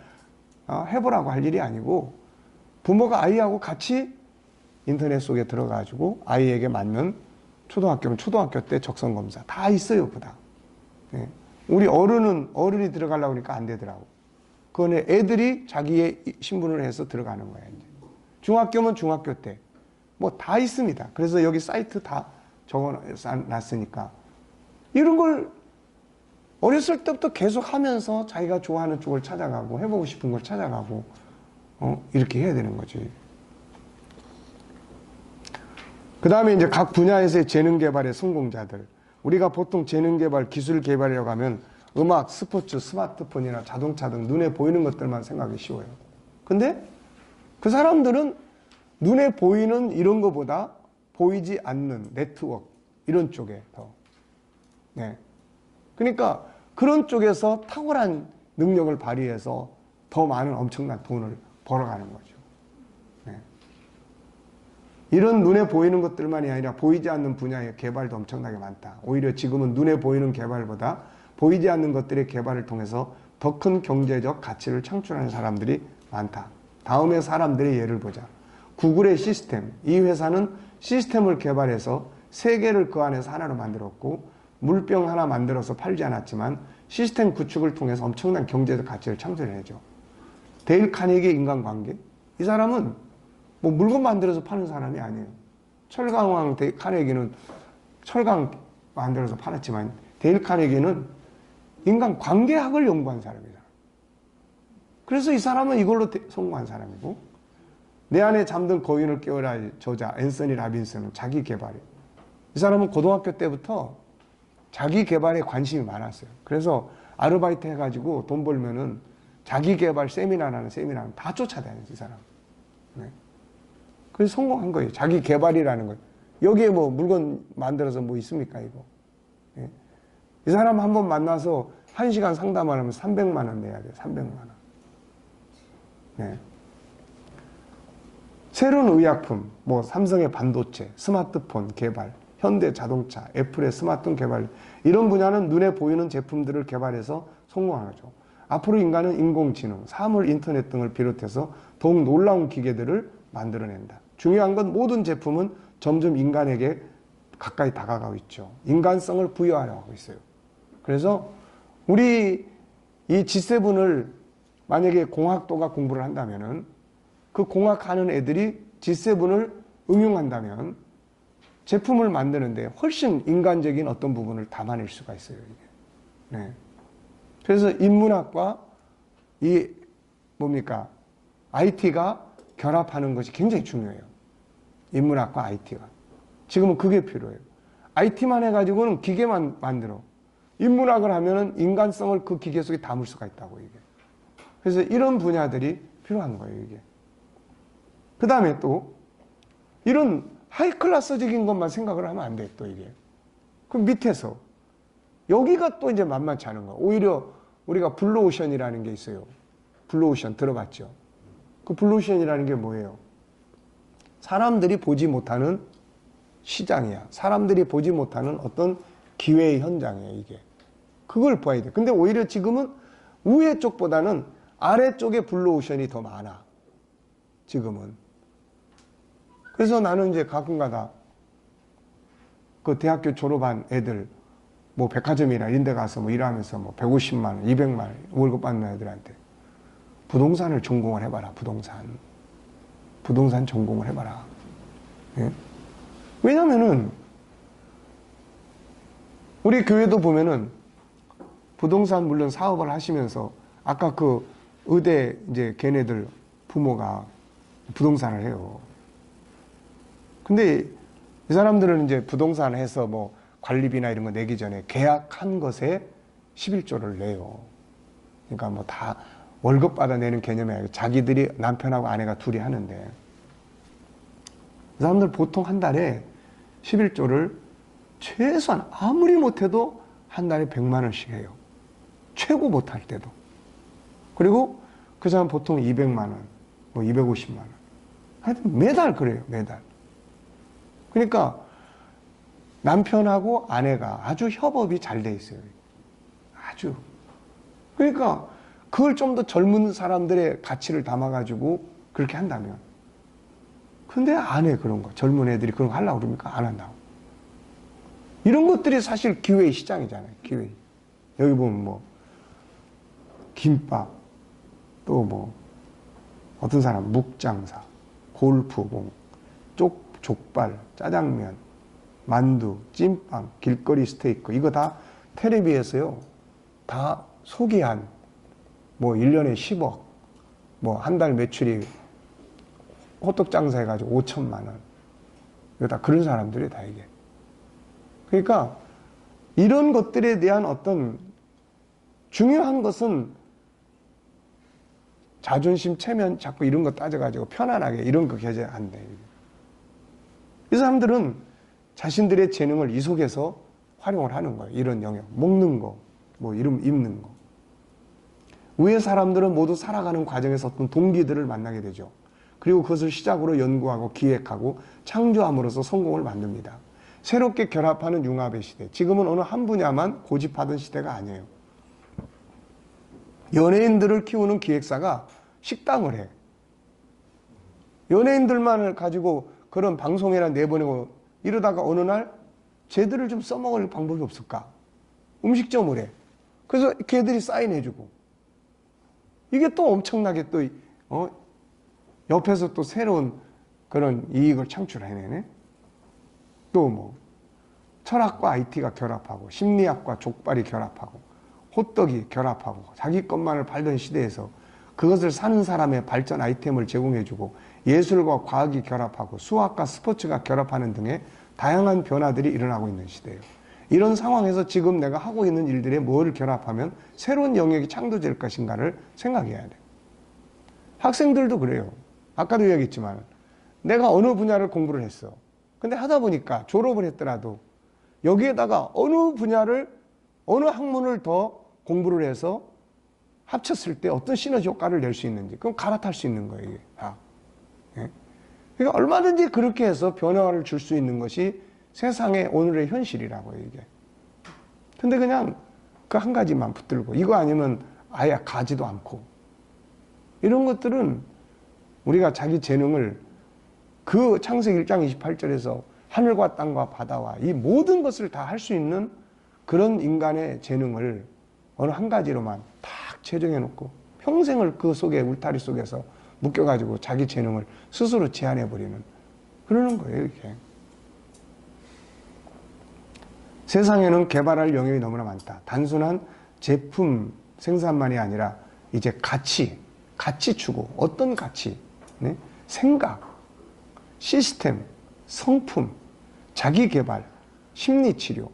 해보라고 할 일이 아니고, 부모가 아이하고 같이 인터넷 속에 들어가지고 아이에게 맞는, 초등학교면 초등학교 때 적성검사 다 있어요. 그다. 예. 우리 어른이 들어가려고 하니까 안 되더라고. 그건 애들이 자기의 신분을 해서 들어가는 거야. 이제. 중학교면 중학교 때 뭐 다 있습니다. 그래서 여기 사이트 다 적어놨으니까 이런 걸 어렸을 때부터 계속 하면서 자기가 좋아하는 쪽을 찾아가고 해보고 싶은 걸 찾아가고 이렇게 해야 되는 거지. 그 다음에 이제 각 분야에서의 재능 개발의 성공자들. 우리가 보통 재능 개발, 기술 개발이라고 하면 음악, 스포츠, 스마트폰이나 자동차 등 눈에 보이는 것들만 생각하기 쉬워요. 근데 그 사람들은 눈에 보이는 이런 것보다 보이지 않는 네트워크, 이런 쪽에 더. 네. 그러니까 그런 쪽에서 탁월한 능력을 발휘해서 더 많은 엄청난 돈을 벌어가는 거죠. 네. 이런 눈에 보이는 것들만이 아니라 보이지 않는 분야의 개발도 엄청나게 많다. 오히려 지금은 눈에 보이는 개발보다 보이지 않는 것들의 개발을 통해서 더 큰 경제적 가치를 창출하는 사람들이 많다. 다음에 사람들의 예를 보자. 구글의 시스템. 이 회사는 시스템을 개발해서 세계를 그 안에서 하나로 만들었고, 물병 하나 만들어서 팔지 않았지만 시스템 구축을 통해서 엄청난 경제적 가치를 창출해내죠. 데일 카네기의 인간관계. 이 사람은 뭐 물건 만들어서 파는 사람이 아니에요. 철강왕 데일 카네기는 철강 만들어서 팔았지만, 데일 카네기는 인간관계학을 연구한 사람이다. 그래서 이 사람은 이걸로 성공한 사람이고, 내 안에 잠든 거인을 깨워라 저자 앤서니 라빈슨은 자기 개발이에요. 이 사람은 고등학교 때부터 자기 개발에 관심이 많았어요. 그래서 아르바이트 해가지고 돈 벌면은 자기 개발 세미나라는 세미나는 다 쫓아다녔어요, 이 사람. 네. 그래서 성공한 거예요. 자기 개발이라는 거예요. 여기에 뭐 물건 만들어서 뭐 있습니까, 이거. 네. 이 사람 한 번 만나서 1시간 상담을 하면 300만 원 내야 돼요, 300만 원. 네. 새로운 의약품, 뭐 삼성의 반도체, 스마트폰 개발, 현대 자동차, 애플의 스마트폰 개발, 이런 분야는 눈에 보이는 제품들을 개발해서 성공하죠. 앞으로 인간은 인공지능, 사물 인터넷 등을 비롯해서 더욱 놀라운 기계들을 만들어낸다. 중요한 건 모든 제품은 점점 인간에게 가까이 다가가고 있죠. 인간성을 부여하려고 하고 있어요. 그래서 우리 이 G7을 만약에 공학도가 공부를 한다면은, 그 공학하는 애들이 G7을 응용한다면 제품을 만드는데 훨씬 인간적인 어떤 부분을 담아낼 수가 있어요, 이게. 네. 그래서 인문학과 이 뭡니까? IT가 결합하는 것이 굉장히 중요해요. 인문학과 IT가. 지금은 그게 필요해요. IT만 해가지고는 기계만 만들어. 인문학을 하면은 인간성을 그 기계 속에 담을 수가 있다고, 이게. 그래서 이런 분야들이 필요한 거예요, 이게. 그 다음에 또 이런 하이클래스적인 것만 생각을 하면 안 돼, 또 이게. 그럼 밑에서 여기가 또 이제 만만치 않은 거야. 오히려 우리가 블루오션이라는 게 있어요. 블루오션 들어봤죠? 그 블루오션이라는 게 뭐예요? 사람들이 보지 못하는 시장이야. 사람들이 보지 못하는 어떤 기회의 현장이에요, 이게. 그걸 봐야 돼. 근데 오히려 지금은 위에 쪽보다는 아래쪽에 블루오션이 더 많아. 지금은. 그래서 나는 이제 가끔가다 그 대학교 졸업한 애들, 뭐 백화점이나 이런 데 가서 뭐 일하면서 뭐 150만 원, 200만 원 월급 받는 애들한테 부동산을 전공을 해봐라, 부동산 전공을 해봐라. 예? 왜냐면은 우리 교회도 보면은 부동산 물론 사업을 하시면서 아까 그 의대 이제 걔네들 부모가 부동산을 해요. 근데 이 사람들은 이제 부동산을 해서 뭐 관리비나 이런 거 내기 전에 계약한 것에 11조를 내요. 그러니까 뭐 다 월급 받아내는 개념이 아니고 자기들이 남편하고 아내가 둘이 하는데 이 사람들 보통 한 달에 11조를 최소한 아무리 못해도 한 달에 100만 원씩 해요. 최고 못할 때도. 그리고 그 사람 보통 200만 원, 뭐 250만 원. 하여튼 매달 그래요, 매달. 그러니까 남편하고 아내가 아주 협업이 잘 돼 있어요. 아주. 그러니까 그걸 좀 더 젊은 사람들의 가치를 담아가지고 그렇게 한다면. 근데 안 해, 그런 거. 젊은 애들이 그런 거 하려고 그러니까 안 한다고. 이런 것들이 사실 기회의 시장이잖아요, 기회. 여기 보면 뭐, 김밥, 또 뭐, 어떤 사람 묵장사, 골프공, 족발, 짜장면, 만두, 찐빵, 길거리 스테이크, 이거 다 텔레비에서요, 다 소개한, 뭐 1년에 10억, 뭐 한 달 매출이 호떡 장사 해가지고 5천만 원. 이거 다 그런 사람들이 다 이게. 그러니까 이런 것들에 대한 어떤 중요한 것은 자존심, 체면 자꾸 이런 거 따져가지고 편안하게 이런 거 계좌 안 돼. 이 사람들은 자신들의 재능을 이 속에서 활용을 하는 거예요. 이런 영역. 먹는 거, 뭐 이름 입는 거. 위의 사람들은 모두 살아가는 과정에서 어떤 동기들을 만나게 되죠. 그리고 그것을 시작으로 연구하고 기획하고 창조함으로써 성공을 만듭니다. 새롭게 결합하는 융합의 시대. 지금은 어느 한 분야만 고집하던 시대가 아니에요. 연예인들을 키우는 기획사가 식당을 해. 연예인들만을 가지고 그런 방송이나 내보내고 이러다가 어느 날 쟤들을 좀 써먹을 방법이 없을까? 음식점을 해. 그래서 걔들이 사인해주고. 이게 또 엄청나게 또, 옆에서 또 새로운 그런 이익을 창출해내네. 또 뭐, 철학과 IT가 결합하고, 심리학과 족발이 결합하고, 호떡이 결합하고, 자기 것만을 팔던 시대에서 그것을 사는 사람의 발전 아이템을 제공해주고, 예술과 과학이 결합하고, 수학과 스포츠가 결합하는 등의 다양한 변화들이 일어나고 있는 시대예요. 이런 상황에서 지금 내가 하고 있는 일들에 뭘 결합하면 새로운 영역이 창조될 것인가를 생각해야 돼요. 학생들도 그래요. 아까도 이야기했지만 내가 어느 분야를 공부를 했어. 근데 하다 보니까 졸업을 했더라도 여기에다가 어느 분야를, 어느 학문을 더 공부를 해서 합쳤을 때 어떤 시너지 효과를 낼 수 있는지, 그럼 갈아탈 수 있는 거예요, 이게 다. 예? 그러니까 얼마든지 그렇게 해서 변화를 줄 수 있는 것이 세상의 오늘의 현실이라고요, 이게. 근데 그냥 그 한 가지만 붙들고, 이거 아니면 아예 가지도 않고, 이런 것들은 우리가 자기 재능을 그 창세기 1장 28절에서 하늘과 땅과 바다와 이 모든 것을 다 할 수 있는 그런 인간의 재능을 어느 한 가지로만 딱 최정해 놓고 평생을 그 속에, 울타리 속에서 묶여가지고 자기 재능을 스스로 제한해버리는, 그러는 거예요, 이렇게. 세상에는 개발할 영역이 너무나 많다. 단순한 제품 생산만이 아니라 이제 가치 추구, 어떤 가치, 네? 생각, 시스템, 성품, 자기개발, 심리치료.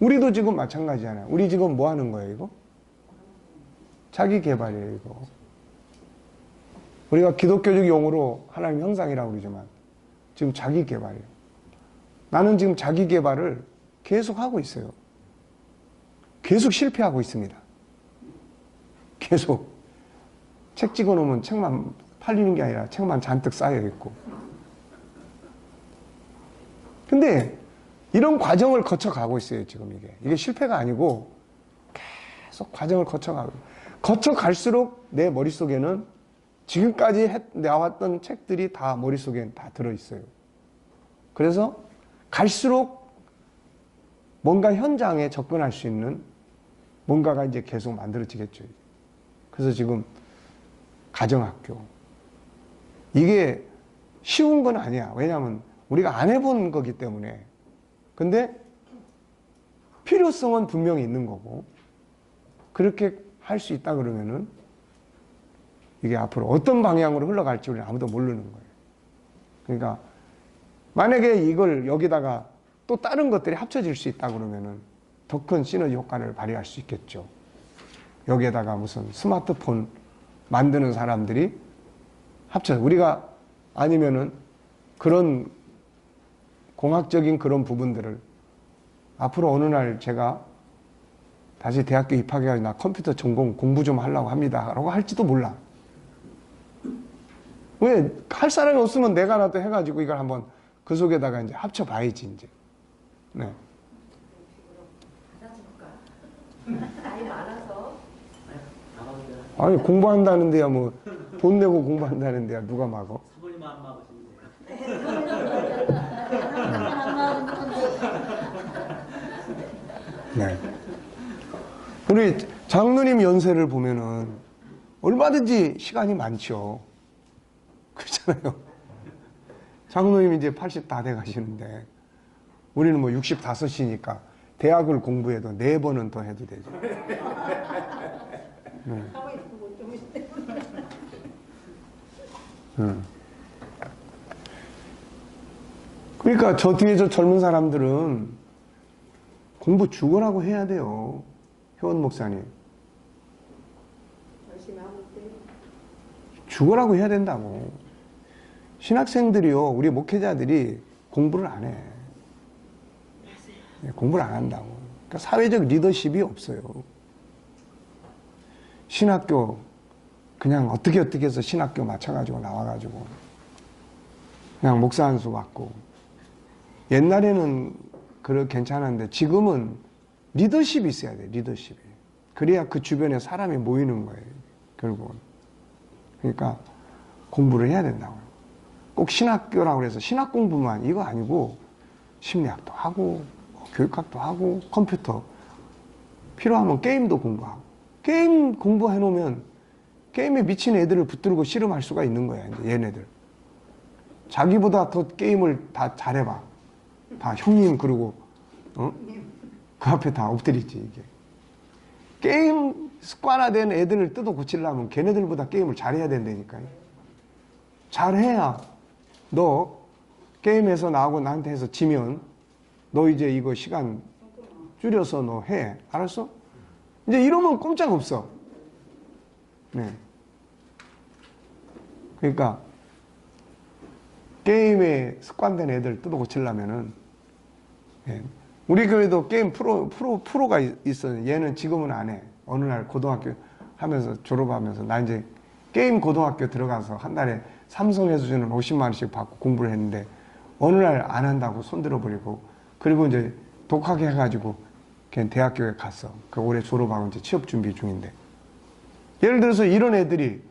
우리도 지금 마찬가지잖아요. 우리 지금 뭐 하는 거예요, 이거? 자기개발이에요, 이거. 우리가 기독교적 용어로 하나님 형상이라고 그러지만 지금 자기개발이에요. 나는 지금 자기개발을 계속 하고 있어요. 계속 실패하고 있습니다. 계속. 책 찍어놓으면 책만 팔리는 게 아니라 책만 잔뜩 쌓여있고. 근데 이런 과정을 거쳐가고 있어요, 지금 이게. 이게 실패가 아니고 계속 과정을 거쳐갈수록 내 머릿속에는 지금까지 나왔던 책들이 다 머릿속에 다 들어있어요. 그래서 갈수록 뭔가 현장에 접근할 수 있는 뭔가가 이제 계속 만들어지겠죠. 그래서 지금 가정학교. 이게 쉬운 건 아니야. 왜냐하면 우리가 안 해본 거기 때문에. 근데 필요성은 분명히 있는 거고, 그렇게 할 수 있다 그러면은 이게 앞으로 어떤 방향으로 흘러갈지 우리는 아무도 모르는 거예요. 그러니까 만약에 이걸 여기다가 또 다른 것들이 합쳐질 수 있다 그러면은 더 큰 시너지 효과를 발휘할 수 있겠죠. 여기에다가 무슨 스마트폰 만드는 사람들이 합쳐 우리가 아니면은 그런 공학적인 그런 부분들을 앞으로 어느 날 제가 다시 대학교 입학해가지고 나 컴퓨터 전공 공부 좀 하려고 합니다 라고 할지도 몰라. 왜? 할 사람이 없으면 내가라도 해가지고 이걸 한번 그 속에다가 이제 합쳐봐야지 이제. 네. 나이 많아서. 아니 공부한다는데야 뭐 돈 내고 공부한다는데야 누가 막어? 사모님만 안 막으시면 네. 우리 장로님 연세를 보면은 얼마든지 시간이 많죠. 그렇잖아요. 장로님 이제 80 다 돼 가시는데 우리는 뭐 65이니까 대학을 공부해도 4번은 더 해도 되죠. 네. 그러니까 저 뒤에 저 젊은 사람들은 공부 죽으라고 해야 돼요. 효원 목사님. 열심히 하고 있대요. 죽으라고 해야 된다고. 신학생들이요, 우리 목회자들이 공부를 안 해. 공부를 안 한다고. 그러니까 사회적 리더십이 없어요. 신학교, 그냥 어떻게 해서 신학교 맞춰가지고 나와가지고, 그냥 목사 한 수 받고. 옛날에는 괜찮았는데, 지금은 리더십이 있어야 돼, 리더십이. 그래야 그 주변에 사람이 모이는 거예요, 결국은. 그러니까 공부를 해야 된다고요. 꼭 신학교라고 해서 신학 공부만 이거 아니고, 심리학도 하고, 교육학도 하고, 컴퓨터. 필요하면 게임도 공부하고. 게임 공부해 놓으면 게임에 미친 애들을 붙들고 씨름할 수가 있는 거야, 이제 얘네들. 자기보다 더 게임을 다 잘해봐. 다 형님, 그러고, 그 앞에 다 엎드리지, 이게. 게임 습관화된 애들을 뜯어 고치려면 걔네들보다 게임을 잘해야 된다니까요. 잘해야 너 게임에서 나하고 나한테 해서 지면 너 이제 이거 시간 줄여서 너 해. 알았어? 이제 이러면 꼼짝 없어. 네. 그러니까 게임에 습관된 애들 뜯어 고치려면은, 예. 우리 교회도 게임 프로가 있어요. 얘는 지금은 안 해. 어느 날 고등학교 하면서 졸업하면서 나 이제 게임 고등학교 들어가서 한 달에 삼성에서 주는 50만 원씩 받고 공부를 했는데 어느 날 안 한다고 손들어 버리고, 그리고 이제 독하게 해가지고 걔는 대학교에 갔어. 그 올해 졸업하고 이제 취업 준비 중인데, 예를 들어서 이런 애들이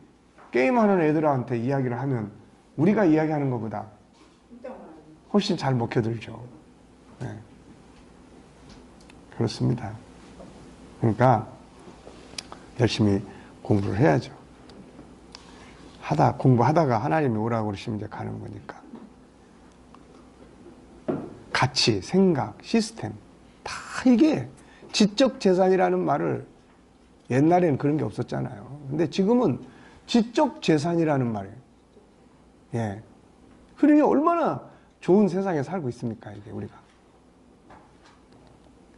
게임하는 애들한테 이야기를 하면 우리가 이야기하는 것보다 훨씬 잘 먹혀들죠. 네. 그렇습니다. 그러니까 열심히 공부를 해야죠. 공부하다가 하나님이 오라고 그러시면 이제 가는 거니까. 가치, 생각, 시스템, 다 이게 지적 재산이라는 말을, 옛날에는 그런 게 없었잖아요. 근데 지금은 지적 재산이라는 말이에요. 예. 그러니 얼마나 좋은 세상에 살고 있습니까, 이게 우리가.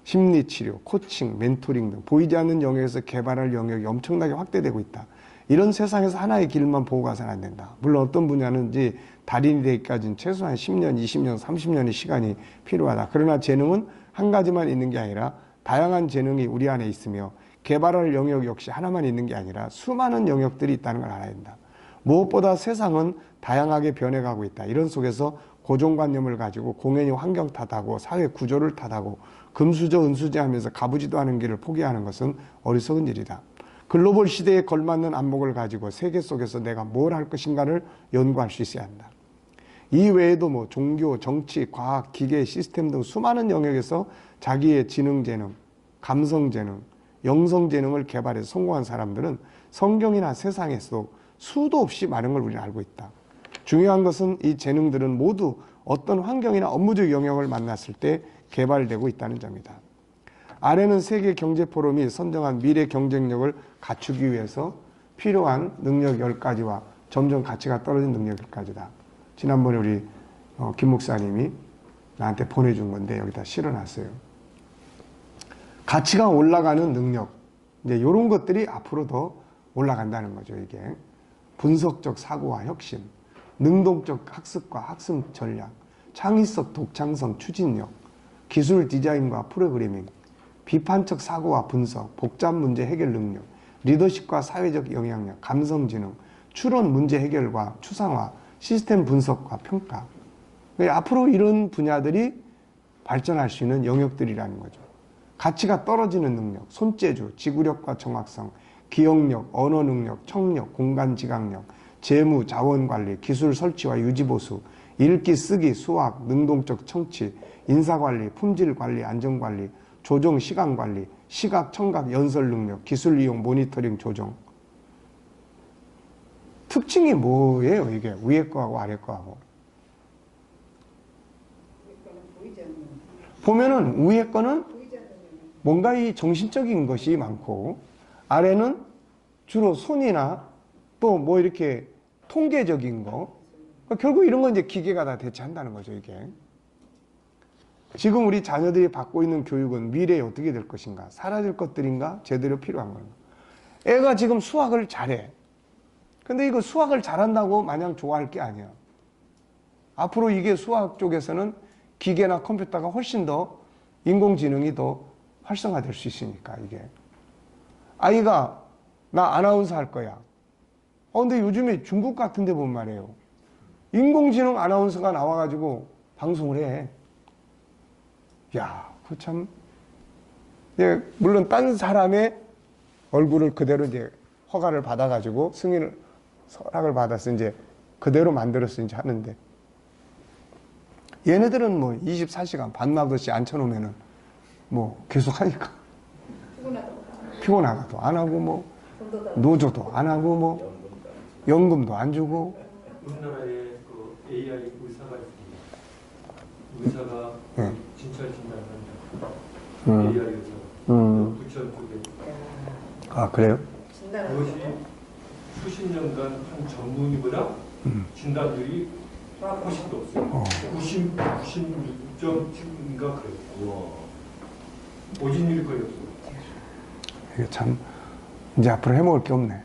심리치료, 코칭, 멘토링 등 보이지 않는 영역에서 개발할 영역이 엄청나게 확대되고 있다. 이런 세상에서 하나의 길만 보고 가서는 안 된다. 물론 어떤 분야는 이제 달인이 되기까지는 최소한 10년, 20년, 30년의 시간이 필요하다. 그러나 재능은 한 가지만 있는 게 아니라 다양한 재능이 우리 안에 있으며 개발할 영역 역시 하나만 있는 게 아니라 수많은 영역들이 있다는 걸 알아야 된다. 무엇보다 세상은 다양하게 변해가고 있다. 이런 속에서 고정관념을 가지고 공연히 환경 탓하고 사회 구조를 탓하고 금수저 은수저 하면서 가부지도 않은 길을 포기하는 것은 어리석은 일이다. 글로벌 시대에 걸맞는 안목을 가지고 세계 속에서 내가 뭘 할 것인가를 연구할 수 있어야 한다. 이 외에도 뭐 종교, 정치, 과학, 기계, 시스템 등 수많은 영역에서 자기의 지능 재능, 감성 재능, 영성 재능을 개발해서 성공한 사람들은 성경이나 세상에서도 수도 없이 많은 걸 우리는 알고 있다. 중요한 것은 이 재능들은 모두 어떤 환경이나 업무적 영역을 만났을 때 개발되고 있다는 점이다. 아래는 세계 경제 포럼이 선정한 미래 경쟁력을 갖추기 위해서 필요한 능력 10가지와 점점 가치가 떨어진 능력 10가지다. 지난번에 우리 김 목사님이 나한테 보내준 건데 여기다 실어놨어요. 가치가 올라가는 능력, 이제 이런 것들이 앞으로 더 올라간다는 거죠. 이게 분석적 사고와 혁신, 능동적 학습과 학습 전략, 창의성, 독창성, 추진력, 기술 디자인과 프로그래밍, 비판적 사고와 분석, 복잡 문제 해결 능력, 리더십과 사회적 영향력, 감성지능, 추론 문제 해결과 추상화, 시스템 분석과 평가. 앞으로 이런 분야들이 발전할 수 있는 영역들이라는 거죠. 가치가 떨어지는 능력, 손재주, 지구력과 정확성, 기억력, 언어 능력, 청력, 공간 지각력, 재무, 자원관리, 기술 설치와 유지보수, 읽기, 쓰기, 수학, 능동적 청취, 인사관리, 품질관리, 안전관리, 조정, 시간관리, 시각, 청각, 연설 능력, 기술 이용, 모니터링, 조정. 특징이 뭐예요, 이게? 위에 거하고 아래 거하고. 보면은 위에 거는 뭔가 이 정신적인 것이 많고, 아래는 주로 손이나 또 뭐 이렇게 통계적인 거. 결국 이런 건 이제 기계가 다 대체한다는 거죠, 이게. 지금 우리 자녀들이 받고 있는 교육은 미래에 어떻게 될 것인가? 사라질 것들인가? 제대로 필요한 건가? 애가 지금 수학을 잘해. 근데 이거 수학을 잘한다고 마냥 좋아할 게 아니야. 앞으로 이게 수학 쪽에서는 기계나 컴퓨터가 훨씬 더 인공지능이 더 활성화될 수 있으니까, 이게. 아이가 나 아나운서 할 거야. 근데 요즘에 중국 같은 데 보면 말이에요. 인공지능 아나운서가 나와가지고 방송을 해. 야, 그 참. 예, 물론 딴 사람의 얼굴을 그대로 이제 허가를 받아가지고 승인을, 허락을 받아서 이제 그대로 만들어서 이제 하는데. 얘네들은 뭐 24시간 밤낮 없이 앉혀놓으면은 뭐 계속 하니까. 피곤하다도 안 하고 뭐 노조도 안 하고 뭐 연금도 안 주고. 우리나라에 그 AI 의사가 있습니다. 의사가 진찰 진단을 합니다. AI 의사. 부천 쪽에. 아, 그래요? 그것이 수십 년간 한 전문의보다 진단들이 훨씬 더 없어요. 96.7인가 그래요. 오진율이 거의 없어요. 이게 참 이제 앞으로 해먹을 게 없네.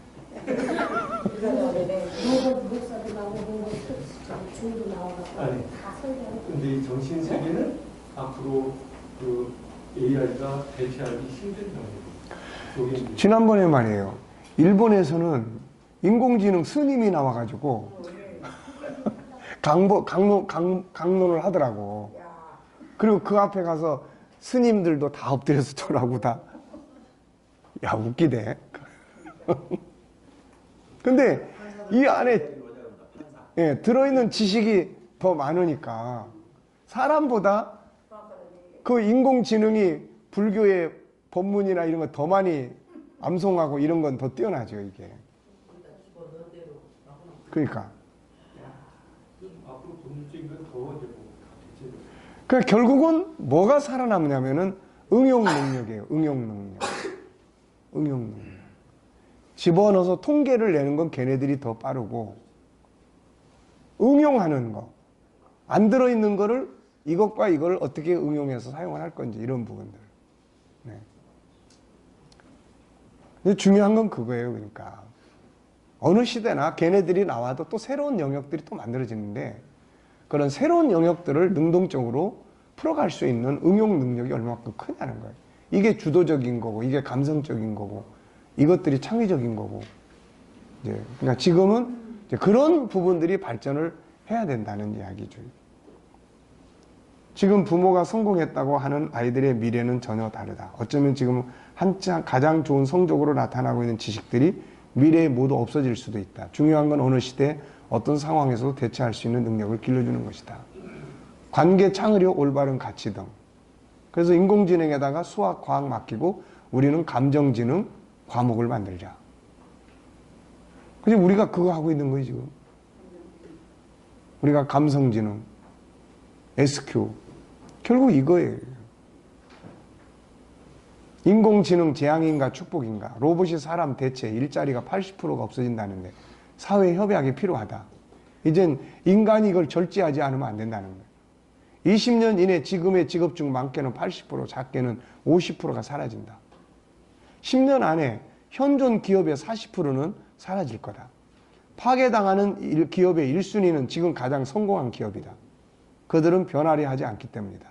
목사도 나오고 중도 나와가지고 아니. 다 설계하고. 근데 이 정신 세계는 앞으로 그 AI가 대체하기 힘든 영역이에요. 지난번에 말이에요. 일본에서는 인공지능 스님이 나와가지고 강론을 하더라고. 그리고 그 앞에 가서 스님들도 다 엎드려서 절하고 다. 야, 웃기대. 근데 이 안에 들어있는 지식이 더 많으니까 사람보다 그 인공지능이 불교의 법문이나 이런 거 더 많이 암송하고 이런 건 더 뛰어나죠, 이게. 그러니까. 앞으로 본질적인 건 더 이제 그러니까 결국은 뭐가 살아남냐면은 응용 능력이에요. 응용 능력. 응용 능력. 집어넣어서 통계를 내는 건 걔네들이 더 빠르고, 응용하는 거. 안 들어있는 거를 이것과 이걸 어떻게 응용해서 사용을 할 건지, 이런 부분들. 네. 근데 중요한 건 그거예요, 그러니까. 어느 시대나 걔네들이 나와도 또 새로운 영역들이 또 만들어지는데, 그런 새로운 영역들을 능동적으로 풀어갈 수 있는 응용 능력이 얼마큼 크냐는 거예요. 이게 주도적인 거고, 이게 감성적인 거고, 이것들이 창의적인 거고. 이제 그러니까 지금은 이제 그런 부분들이 발전을 해야 된다는 이야기죠. 지금 부모가 성공했다고 하는 아이들의 미래는 전혀 다르다. 어쩌면 지금 한창 가장 좋은 성적으로 나타나고 있는 지식들이 미래에 모두 없어질 수도 있다. 중요한 건 어느 시대 어떤 상황에서도 대처할 수 있는 능력을 길러주는 것이다. 관계 창의력, 올바른 가치 등. 그래서 인공지능에다가 수학, 과학 맡기고 우리는 감정지능 과목을 만들자. 그지? 우리가 그거 하고 있는 거예요, 지금. 우리가 감성지능, SQ. 결국 이거예요. 인공지능 재앙인가 축복인가? 로봇이 사람 대체 일자리가 80%가 없어진다는데 사회 협약이 필요하다. 이젠 인간이 이걸 절제하지 않으면 안 된다는 거예요. 20년 이내 지금의 직업 중 많게는 80%, 작게는 50%가 사라진다. 10년 안에 현존 기업의 40%는 사라질 거다. 파괴당하는 기업의 1순위는 지금 가장 성공한 기업이다. 그들은 변하려 하지 않기 때문이다.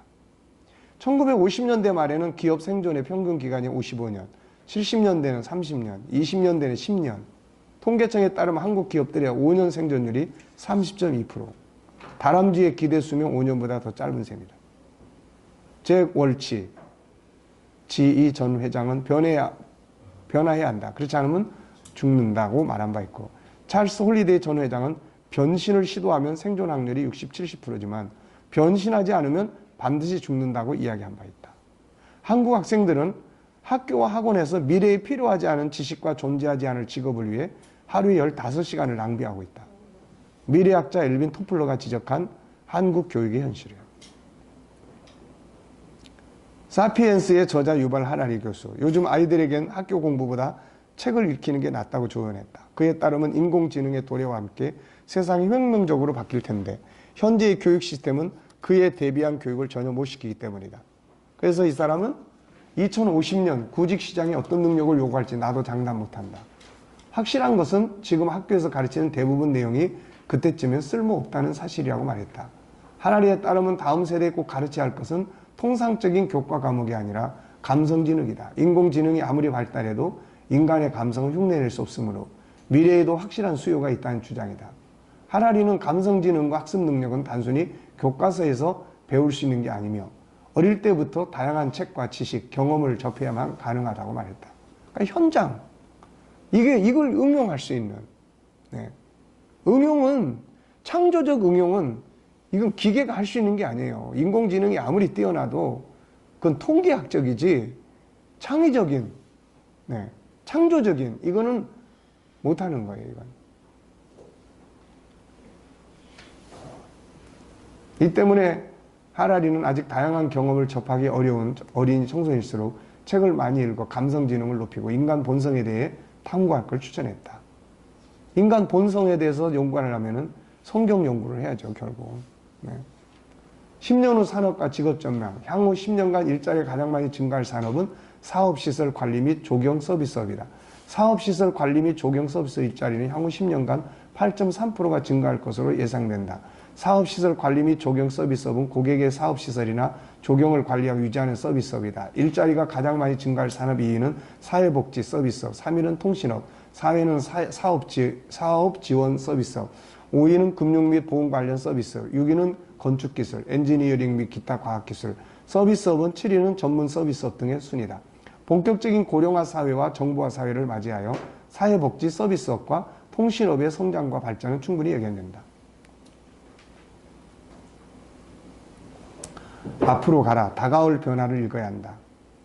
1950년대 말에는 기업 생존의 평균 기간이 55년, 70년대는 30년, 20년대는 10년. 통계청에 따르면 한국 기업들의 5년 생존율이 30.2%. 다람쥐의 기대 수명 5년보다 더 짧은 셈이다. 잭 월치, GE 전 회장은 변화해야 한다. 그렇지 않으면 죽는다고 말한 바 있고, 찰스 홀리데이 전 회장은 변신을 시도하면 생존 확률이 60, 70%지만 변신하지 않으면 반드시 죽는다고 이야기한 바 있다. 한국 학생들은 학교와 학원에서 미래에 필요하지 않은 지식과 존재하지 않을 직업을 위해 하루에 15시간을 낭비하고 있다. 미래학자 엘빈 토플러가 지적한 한국 교육의 현실이에요. 사피엔스의 저자 유발 하라리 교수, 요즘 아이들에겐 학교 공부보다 책을 읽히는 게 낫다고 조언했다. 그에 따르면 인공지능의 도래와 함께 세상이 혁명적으로 바뀔 텐데 현재의 교육 시스템은 그에 대비한 교육을 전혀 못 시키기 때문이다. 그래서 이 사람은 2050년 구직시장에 어떤 능력을 요구할지 나도 장담 못한다. 확실한 것은 지금 학교에서 가르치는 대부분 내용이 그때쯤엔 쓸모없다는 사실이라고 말했다. 하라리에 따르면 다음 세대에 꼭 가르쳐야 할 것은 통상적인 교과 과목이 아니라 감성지능이다. 인공지능이 아무리 발달해도 인간의 감성을 흉내낼 수 없으므로 미래에도 확실한 수요가 있다는 주장이다. 하라리는 감성지능과 학습 능력은 단순히 교과서에서 배울 수 있는 게 아니며 어릴 때부터 다양한 책과 지식, 경험을 접해야만 가능하다고 말했다. 그러니까 현장, 이걸 응용할 수 있는, 응용은, 창조적 응용은 이건 기계가 할 수 있는 게 아니에요. 인공지능이 아무리 뛰어나도 그건 통계학적이지 창의적인, 창조적인, 이거는 못하는 거예요, 이건. 이 때문에 하라리는 아직 다양한 경험을 접하기 어려운 어린 청소년일수록 책을 많이 읽어 감성지능을 높이고 인간 본성에 대해 탐구할 걸 추천했다. 인간 본성에 대해서 연구를 하면은 성경 연구를 해야죠, 결국. 10년 후 산업과 직업 전망. 향후 10년간 일자리가 가장 많이 증가할 산업은 사업시설 관리 및 조경 서비스업이다. 사업시설 관리 및 조경 서비스 일자리는 향후 10년간 8.3%가 증가할 것으로 예상된다. 사업시설 관리 및 조경 서비스업은 고객의 사업시설이나 조경을 관리하고 유지하는 서비스업이다. 일자리가 가장 많이 증가할 산업 2위는 사회복지 서비스업, 3위는 통신업, 4위는 사업지원 서비스업, 5위는 금융 및 보험 관련 서비스업, 6위는 건축기술, 엔지니어링 및 기타 과학기술, 서비스업은 7위는 전문 서비스업 등의 순이다. 본격적인 고령화 사회와 정보화 사회를 맞이하여 사회복지 서비스업과 통신업의 성장과 발전은 충분히 예견된다. 앞으로 가라. 다가올 변화를 읽어야 한다.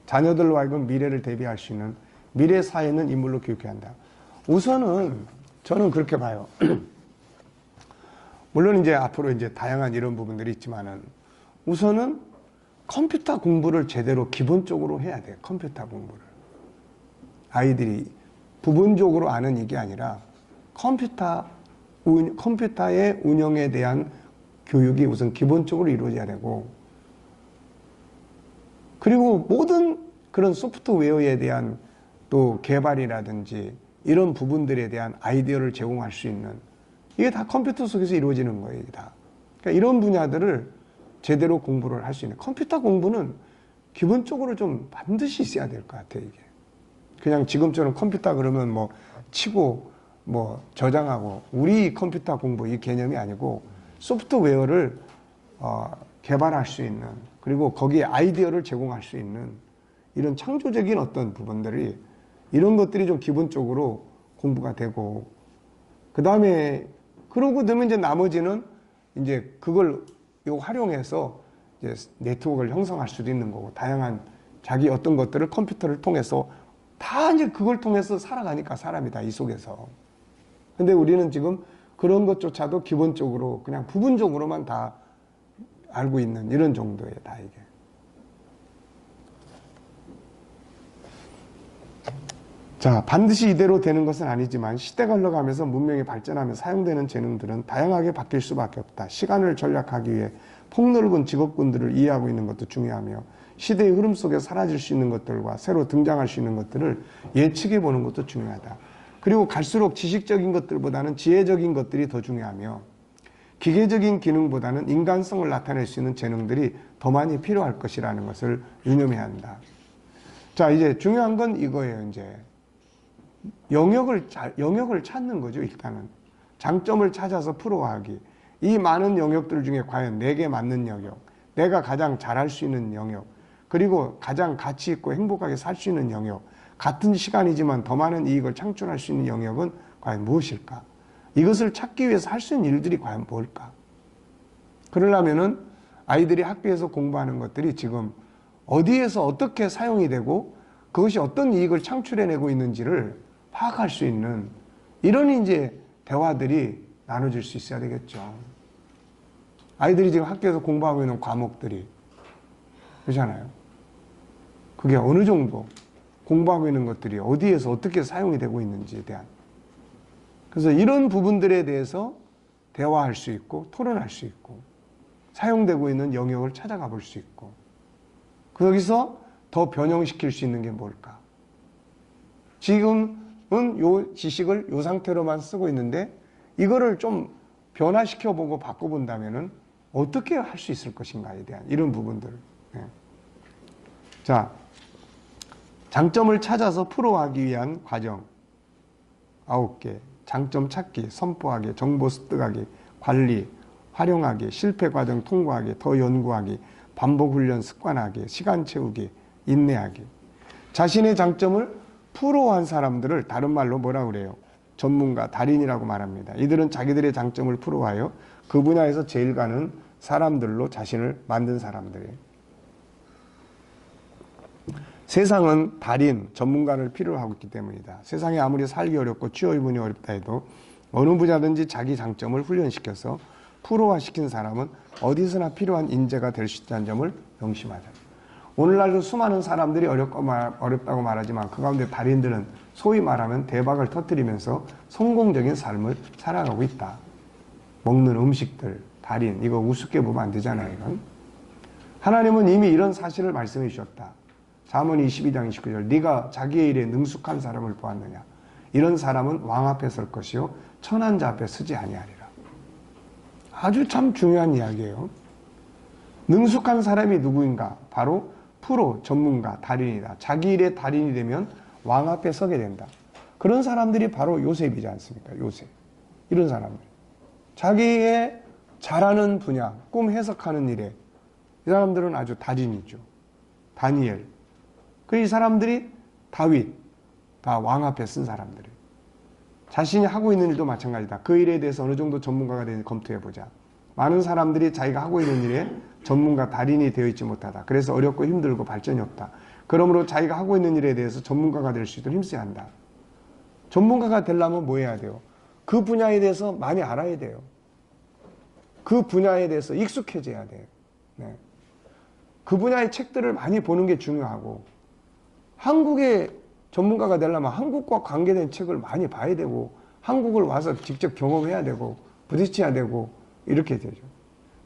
자녀들로 하여금 미래를 대비할 수 있는 미래 사회는 인물로 교육해야 한다. 우선은 저는 그렇게 봐요. 물론 이제 앞으로 이제 다양한 이런 부분들이 있지만은 우선은 컴퓨터 공부를 제대로 기본적으로 해야 돼요. 컴퓨터 공부를. 아이들이 부분적으로 아는 이게 아니라 컴퓨터의 운영에 대한 교육이 우선 기본적으로 이루어져야 되고, 그리고 모든 그런 소프트웨어에 대한 또 개발이라든지 이런 부분들에 대한 아이디어를 제공할 수 있는, 이게 다 컴퓨터 속에서 이루어지는 거예요. 다. 그러니까 이런 분야들을 제대로 공부를 할 수 있는, 컴퓨터 공부는 기본적으로 좀 반드시 있어야 될 것 같아요. 이게 그냥 지금처럼 컴퓨터 그러면 뭐 치고 뭐 저장하고, 우리 컴퓨터 공부 이 개념이 아니고 소프트웨어를 개발할 수 있는, 그리고 거기에 아이디어를 제공할 수 있는 이런 창조적인 어떤 부분들이, 이런 것들이 좀 기본적으로 공부가 되고, 그 다음에 그러고 되면 이제 나머지는 이제 그걸 활용해서 이제 네트워크를 형성할 수도 있는 거고, 다양한 자기 어떤 것들을 컴퓨터를 통해서 다 이제 그걸 통해서 살아가니까 사람이 다 이 속에서. 근데 우리는 지금 그런 것조차도 기본적으로 그냥 부분적으로만 다 알고 있는 이런 정도예요, 다 이게. 자, 반드시 이대로 되는 것은 아니지만 시대가 흘러가면서 문명이 발전하며 사용되는 재능들은 다양하게 바뀔 수밖에 없다. 시간을 전략하기 위해 폭넓은 직업군들을 이해하고 있는 것도 중요하며 시대의 흐름 속에 사라질 수 있는 것들과 새로 등장할 수 있는 것들을 예측해 보는 것도 중요하다. 그리고 갈수록 지식적인 것들보다는 지혜적인 것들이 더 중요하며 기계적인 기능보다는 인간성을 나타낼 수 있는 재능들이 더 많이 필요할 것이라는 것을 유념해야 한다. 자, 이제 중요한 건 이거예요. 이제 영역을 찾는 거죠. 일단은 장점을 찾아서 풀어가기. 이 많은 영역들 중에 과연 내게 맞는 영역, 내가 가장 잘할 수 있는 영역, 그리고 가장 가치 있고 행복하게 살 수 있는 영역, 같은 시간이지만 더 많은 이익을 창출할 수 있는 영역은 과연 무엇일까? 이것을 찾기 위해서 할 수 있는 일들이 과연 뭘까? 그러려면은 아이들이 학교에서 공부하는 것들이 지금 어디에서 어떻게 사용이 되고 그것이 어떤 이익을 창출해내고 있는지를 파악할 수 있는 이런 이제 대화들이 나눠질 수 있어야 되겠죠. 아이들이 지금 학교에서 공부하고 있는 과목들이 그렇잖아요. 그게 어느 정도 공부하고 있는 것들이 어디에서 어떻게 사용이 되고 있는지에 대한, 그래서 이런 부분들에 대해서 대화할 수 있고 토론할 수 있고 사용되고 있는 영역을 찾아가 볼 수 있고 거기서 더 변형시킬 수 있는 게 뭘까? 지금은 요 지식을 요 상태로만 쓰고 있는데 이거를 좀 변화시켜보고 바꿔본다면은 어떻게 할 수 있을 것인가에 대한 이런 부분들. 네. 자, 장점을 찾아서 풀어가기 위한 과정 9개. 장점 찾기, 선포하기, 정보 습득하기, 관리, 활용하기, 실패 과정 통과하기, 더 연구하기, 반복 훈련 습관하기, 시간 채우기, 인내하기. 자신의 장점을 프로한 사람들을 다른 말로 뭐라 그래요? 전문가, 달인이라고 말합니다. 이들은 자기들의 장점을 프로하여 그 분야에서 제일 가는 사람들로 자신을 만든 사람들이에요. 세상은 달인, 전문가를 필요로 하고 있기 때문이다. 세상에 아무리 살기 어렵고 취업이 어렵다 해도 어느 분야든지 자기 장점을 훈련시켜서 프로화시킨 사람은 어디서나 필요한 인재가 될 수 있다는 점을 명심하자. 오늘날도 수많은 사람들이 어렵다고 말하지만 그 가운데 달인들은 소위 말하면 대박을 터뜨리면서 성공적인 삶을 살아가고 있다. 먹는 음식들, 달인, 이거 우습게 보면 안 되잖아요. 이건. 하나님은 이미 이런 사실을 말씀해 주셨다. 잠언 22장 29절 네가 자기의 일에 능숙한 사람을 보았느냐. 이런 사람은 왕 앞에 설 것이요 천한 자 앞에 서지 아니하리라. 아주 참 중요한 이야기예요. 능숙한 사람이 누구인가? 바로 프로, 전문가, 달인이다. 자기 일의 달인이 되면 왕 앞에 서게 된다. 그런 사람들이 바로 요셉이지 않습니까? 요셉. 이런 사람들. 자기의 잘하는 분야, 꿈 해석하는 일에 이 사람들은 아주 달인이죠. 다니엘. 그 이 사람들이 다윗, 다 왕 앞에 쓴 사람들이에요. 자신이 하고 있는 일도 마찬가지다. 그 일에 대해서 어느 정도 전문가가 되는지 검토해보자. 많은 사람들이 자기가 하고 있는 일에 전문가, 달인이 되어 있지 못하다. 그래서 어렵고 힘들고 발전이 없다. 그러므로 자기가 하고 있는 일에 대해서 전문가가 될 수 있도록 힘써야 한다. 전문가가 되려면 뭐 해야 돼요? 그 분야에 대해서 많이 알아야 돼요. 그 분야에 대해서 익숙해져야 돼요. 네. 그 분야의 책들을 많이 보는 게 중요하고, 한국의 전문가가 되려면 한국과 관계된 책을 많이 봐야 되고, 한국을 와서 직접 경험해야 되고, 부딪혀야 되고, 이렇게 되죠.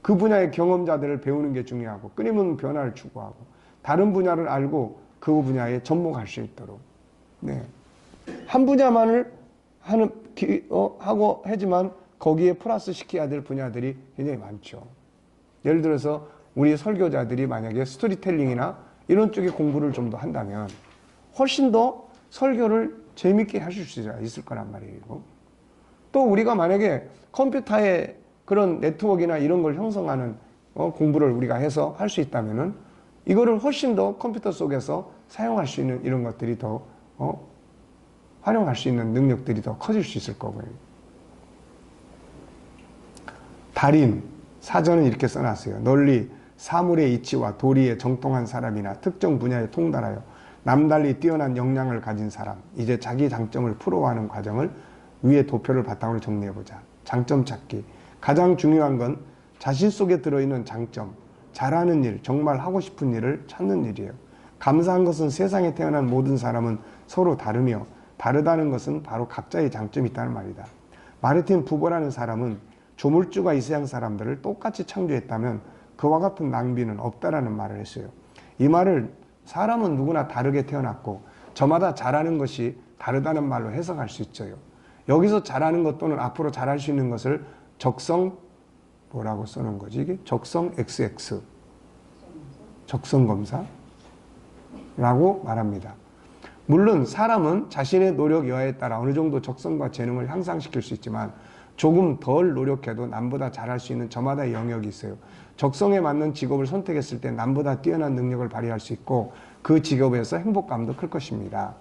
그 분야의 경험자들을 배우는 게 중요하고, 끊임없는 변화를 추구하고, 다른 분야를 알고 그 분야에 접목할 수 있도록. 네. 한 분야만을 하고 하지만 거기에 플러스 시켜야 될 분야들이 굉장히 많죠. 예를 들어서 우리 설교자들이 만약에 스토리텔링이나 이런 쪽에 공부를 좀 더 한다면 훨씬 더 설교를 재밌게 하실 수 있을 거란 말이에요. 또 우리가 만약에 컴퓨터에 그런 네트워크나 이런 걸 형성하는 공부를 우리가 해서 할 수 있다면은 이거를 훨씬 더 컴퓨터 속에서 사용할 수 있는 이런 것들이 더 활용할 수 있는 능력들이 더 커질 수 있을 거고요. 달인, 사전은 이렇게 써놨어요. 널리 사물의 이치와 도리에 정통한 사람이나 특정 분야에 통달하여 남달리 뛰어난 역량을 가진 사람. 이제 자기 장점을 풀어가는 과정을 위에 도표를 바탕으로 정리해보자. 장점 찾기. 가장 중요한 건 자신 속에 들어있는 장점, 잘하는 일, 정말 하고 싶은 일을 찾는 일이에요. 감사한 것은 세상에 태어난 모든 사람은 서로 다르며 다르다는 것은 바로 각자의 장점이 있다는 말이다. 마르틴 부버라는 사람은 조물주가 이 세상 사람들을 똑같이 창조했다면 그와 같은 낭비는 없다라는 말을 했어요. 이 말을 사람은 누구나 다르게 태어났고 저마다 잘하는 것이 다르다는 말로 해석할 수 있어요. 여기서 잘하는 것 또는 앞으로 잘할 수 있는 것을 적성 뭐라고 쓰는 거지? 이게 적성 XX 적성검사라고 말합니다. 물론 사람은 자신의 노력 여하에 따라 어느 정도 적성과 재능을 향상시킬 수 있지만 조금 덜 노력해도 남보다 잘할 수 있는 저마다의 영역이 있어요. 적성에 맞는 직업을 선택했을 때 남보다 뛰어난 능력을 발휘할 수 있고 그 직업에서 행복감도 클 것입니다.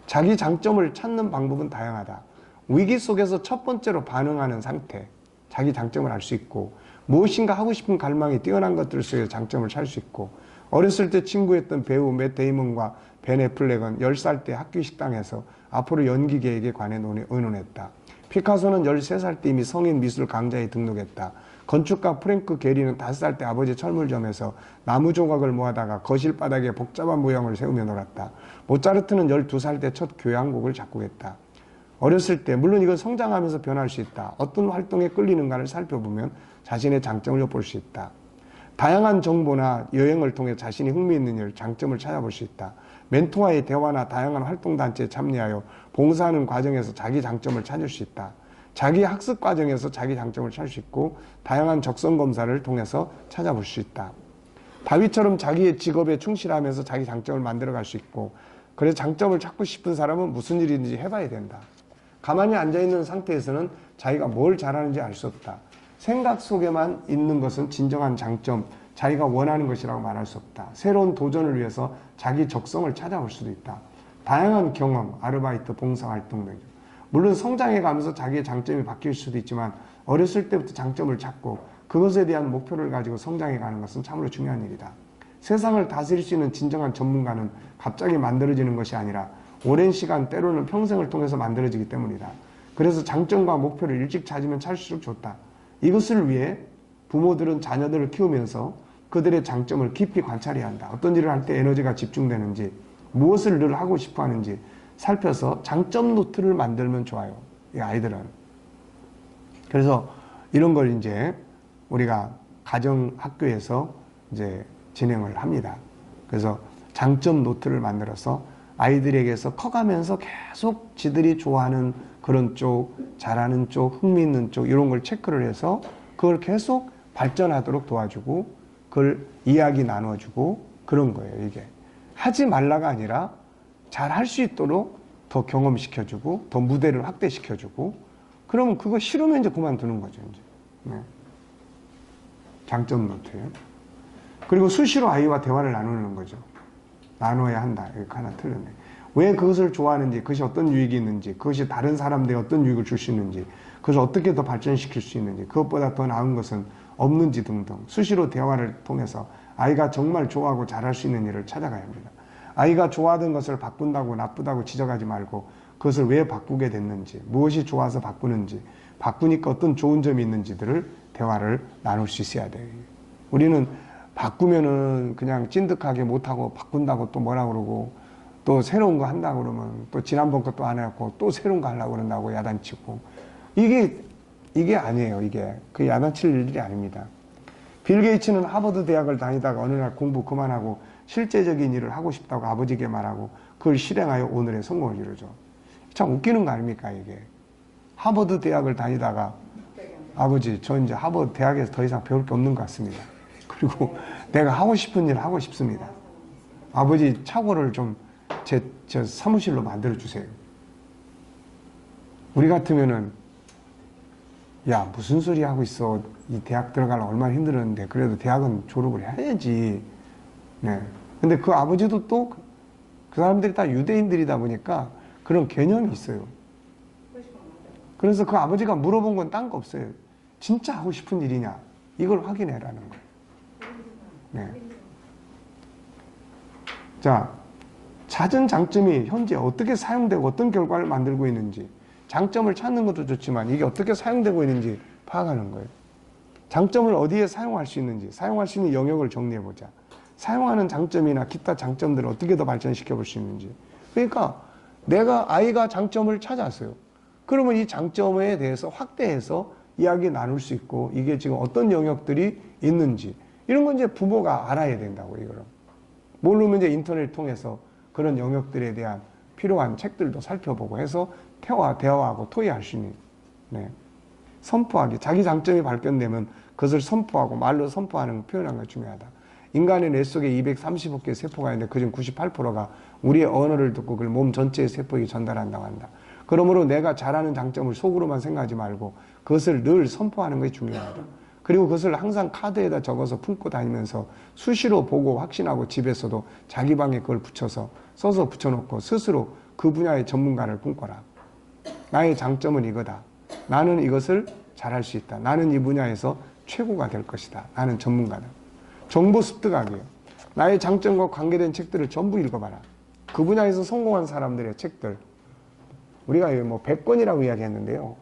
자기 장점을 찾는 방법은 다양하다. 위기 속에서 첫 번째로 반응하는 상태, 자기 장점을 알 수 있고 무엇인가 하고 싶은 갈망이 뛰어난 것들 속에서 장점을 찾을 수 있고 어렸을 때 친구였던 배우 맷 데이먼과 벤 애플렉은 10살 때 학교 식당에서 앞으로 연기 계획에 관해 의논했다. 피카소는 13살 때 이미 성인 미술 강좌에 등록했다. 건축가 프랭크 게리는 5살 때 아버지 철물점에서 나무 조각을 모아다가 거실 바닥에 복잡한 모형을 세우며 놀았다. 모차르트는 12살 때 첫 교향곡을 작곡했다. 어렸을 때, 물론 이건 성장하면서 변할 수 있다. 어떤 활동에 끌리는가를 살펴보면 자신의 장점을 엿볼 수 있다. 다양한 정보나 여행을 통해 자신이 흥미있는 일, 장점을 찾아볼 수 있다. 멘토와의 대화나 다양한 활동단체에 참여하여 봉사하는 과정에서 자기 장점을 찾을 수 있다. 자기 학습 과정에서 자기 장점을 찾을 수 있고 다양한 적성검사를 통해서 찾아볼 수 있다. 다윗처럼 자기의 직업에 충실하면서 자기 장점을 만들어갈 수 있고 그래서 장점을 찾고 싶은 사람은 무슨 일이든지 해봐야 된다. 가만히 앉아있는 상태에서는 자기가 뭘 잘하는지 알 수 없다. 생각 속에만 있는 것은 진정한 장점, 자기가 원하는 것이라고 말할 수 없다. 새로운 도전을 위해서 자기 적성을 찾아볼 수도 있다. 다양한 경험, 아르바이트, 봉사활동 등. 물론 성장해 가면서 자기의 장점이 바뀔 수도 있지만 어렸을 때부터 장점을 찾고 그것에 대한 목표를 가지고 성장해 가는 것은 참으로 중요한 일이다. 세상을 다스릴 수 있는 진정한 전문가는 갑자기 만들어지는 것이 아니라 오랜 시간 때로는 평생을 통해서 만들어지기 때문이다. 그래서 장점과 목표를 일찍 찾으면 찾을수록 좋다. 이것을 위해 부모들은 자녀들을 키우면서 그들의 장점을 깊이 관찰해야 한다. 어떤 일을 할 때 에너지가 집중되는지 무엇을 늘 하고 싶어 하는지 살펴서 장점 노트를 만들면 좋아요. 이 아이들은. 그래서 이런 걸 이제 우리가 가정 학교에서 이제 진행을 합니다. 그래서 장점 노트를 만들어서 아이들에게서 커가면서 계속 지들이 좋아하는 그런 쪽, 잘하는 쪽, 흥미있는 쪽 이런 걸 체크를 해서 그걸 계속 발전하도록 도와주고 그걸 이야기 나눠주고 그런 거예요. 이게 하지 말라가 아니라 잘 할 수 있도록 더 경험시켜주고 더 무대를 확대시켜주고 그러면 그거 싫으면 이제 그만두는 거죠. 이제. 네. 장점 노트예요. 그리고 수시로 아이와 대화를 나누는 거죠. 나눠야 한다. 이렇게 하나 틀렸네. 왜 그것을 좋아하는지, 그것이 어떤 유익이 있는지, 그것이 다른 사람들에게 어떤 유익을 줄 수 있는지, 그것을 어떻게 더 발전시킬 수 있는지, 그것보다 더 나은 것은 없는지 등등 수시로 대화를 통해서 아이가 정말 좋아하고 잘할 수 있는 일을 찾아가야 합니다. 아이가 좋아하던 것을 바꾼다고 나쁘다고 지적하지 말고 그것을 왜 바꾸게 됐는지, 무엇이 좋아서 바꾸는지, 바꾸니까 어떤 좋은 점이 있는지들을 대화를 나눌 수 있어야 돼요. 우리는 바꾸면은 그냥 찐득하게 못하고 바꾼다고 또 뭐라 그러고 또 새로운 거 한다고 그러면 또 지난번 것도 안 해갖고 또 새로운 거 하려고 그런다고 야단치고 이게 아니에요. 이게 그 야단칠 일이 아닙니다. 빌 게이츠는 하버드 대학을 다니다가 어느 날 공부 그만하고 실제적인 일을 하고 싶다고 아버지에게 말하고 그걸 실행하여 오늘의 성공을 이루죠. 참 웃기는 거 아닙니까 이게. 하버드 대학을 다니다가 아버지 저 이제 하버드 대학에서 더 이상 배울 게 없는 것 같습니다. 그리고 내가 하고 싶은 일 하고 싶습니다. 아버지 착오를 좀 제 사무실로 만들어 주세요. 우리 같으면은 야 무슨 소리 하고 있어. 이 대학 들어가려면 얼마나 힘들었는데 그래도 대학은 졸업을 해야지. 네. 근데 그 아버지도 또 그 사람들이 다 유대인들이다 보니까 그런 개념이 있어요. 그래서 그 아버지가 물어본 건 딴 거 없어요. 진짜 하고 싶은 일이냐 이걸 확인해라는 거예요. 네. 자, 찾은 장점이 현재 어떻게 사용되고 어떤 결과를 만들고 있는지 장점을 찾는 것도 좋지만 이게 어떻게 사용되고 있는지 파악하는 거예요. 장점을 어디에 사용할 수 있는지 사용할 수 있는 영역을 정리해보자. 사용하는 장점이나 기타 장점들을 어떻게 더 발전시켜 볼 수 있는지. 그러니까 내가 아이가 장점을 찾았어요. 그러면 이 장점에 대해서 확대해서 이야기 나눌 수 있고 이게 지금 어떤 영역들이 있는지 이런 건 이제 부모가 알아야 된다고 이거를. 모르면 이제 인터넷 통해서 그런 영역들에 대한 필요한 책들도 살펴보고 해서 대화하고 토의할 수 있는 네. 선포하기. 자기 장점이 발견되면 그것을 선포하고 말로 선포하는 표현하는 게 중요하다. 인간의 뇌 속에 230억 개의 세포가 있는데 그중 98%가 우리의 언어를 듣고 그걸 몸 전체의 세포에게 전달한다고 한다. 그러므로 내가 잘하는 장점을 속으로만 생각하지 말고 그것을 늘 선포하는 것이 중요하다. 그리고 그것을 항상 카드에다 적어서 품고 다니면서 수시로 보고 확신하고 집에서도 자기 방에 그걸 써서 붙여놓고 스스로 그 분야의 전문가를 꿈꿔라. 나의 장점은 이거다. 나는 이것을 잘할 수 있다. 나는 이 분야에서 최고가 될 것이다. 나는 전문가다. 정보 습득하기요. 나의 장점과 관계된 책들을 전부 읽어봐라. 그 분야에서 성공한 사람들의 책들. 우리가 뭐 100권이라고 이야기했는데요.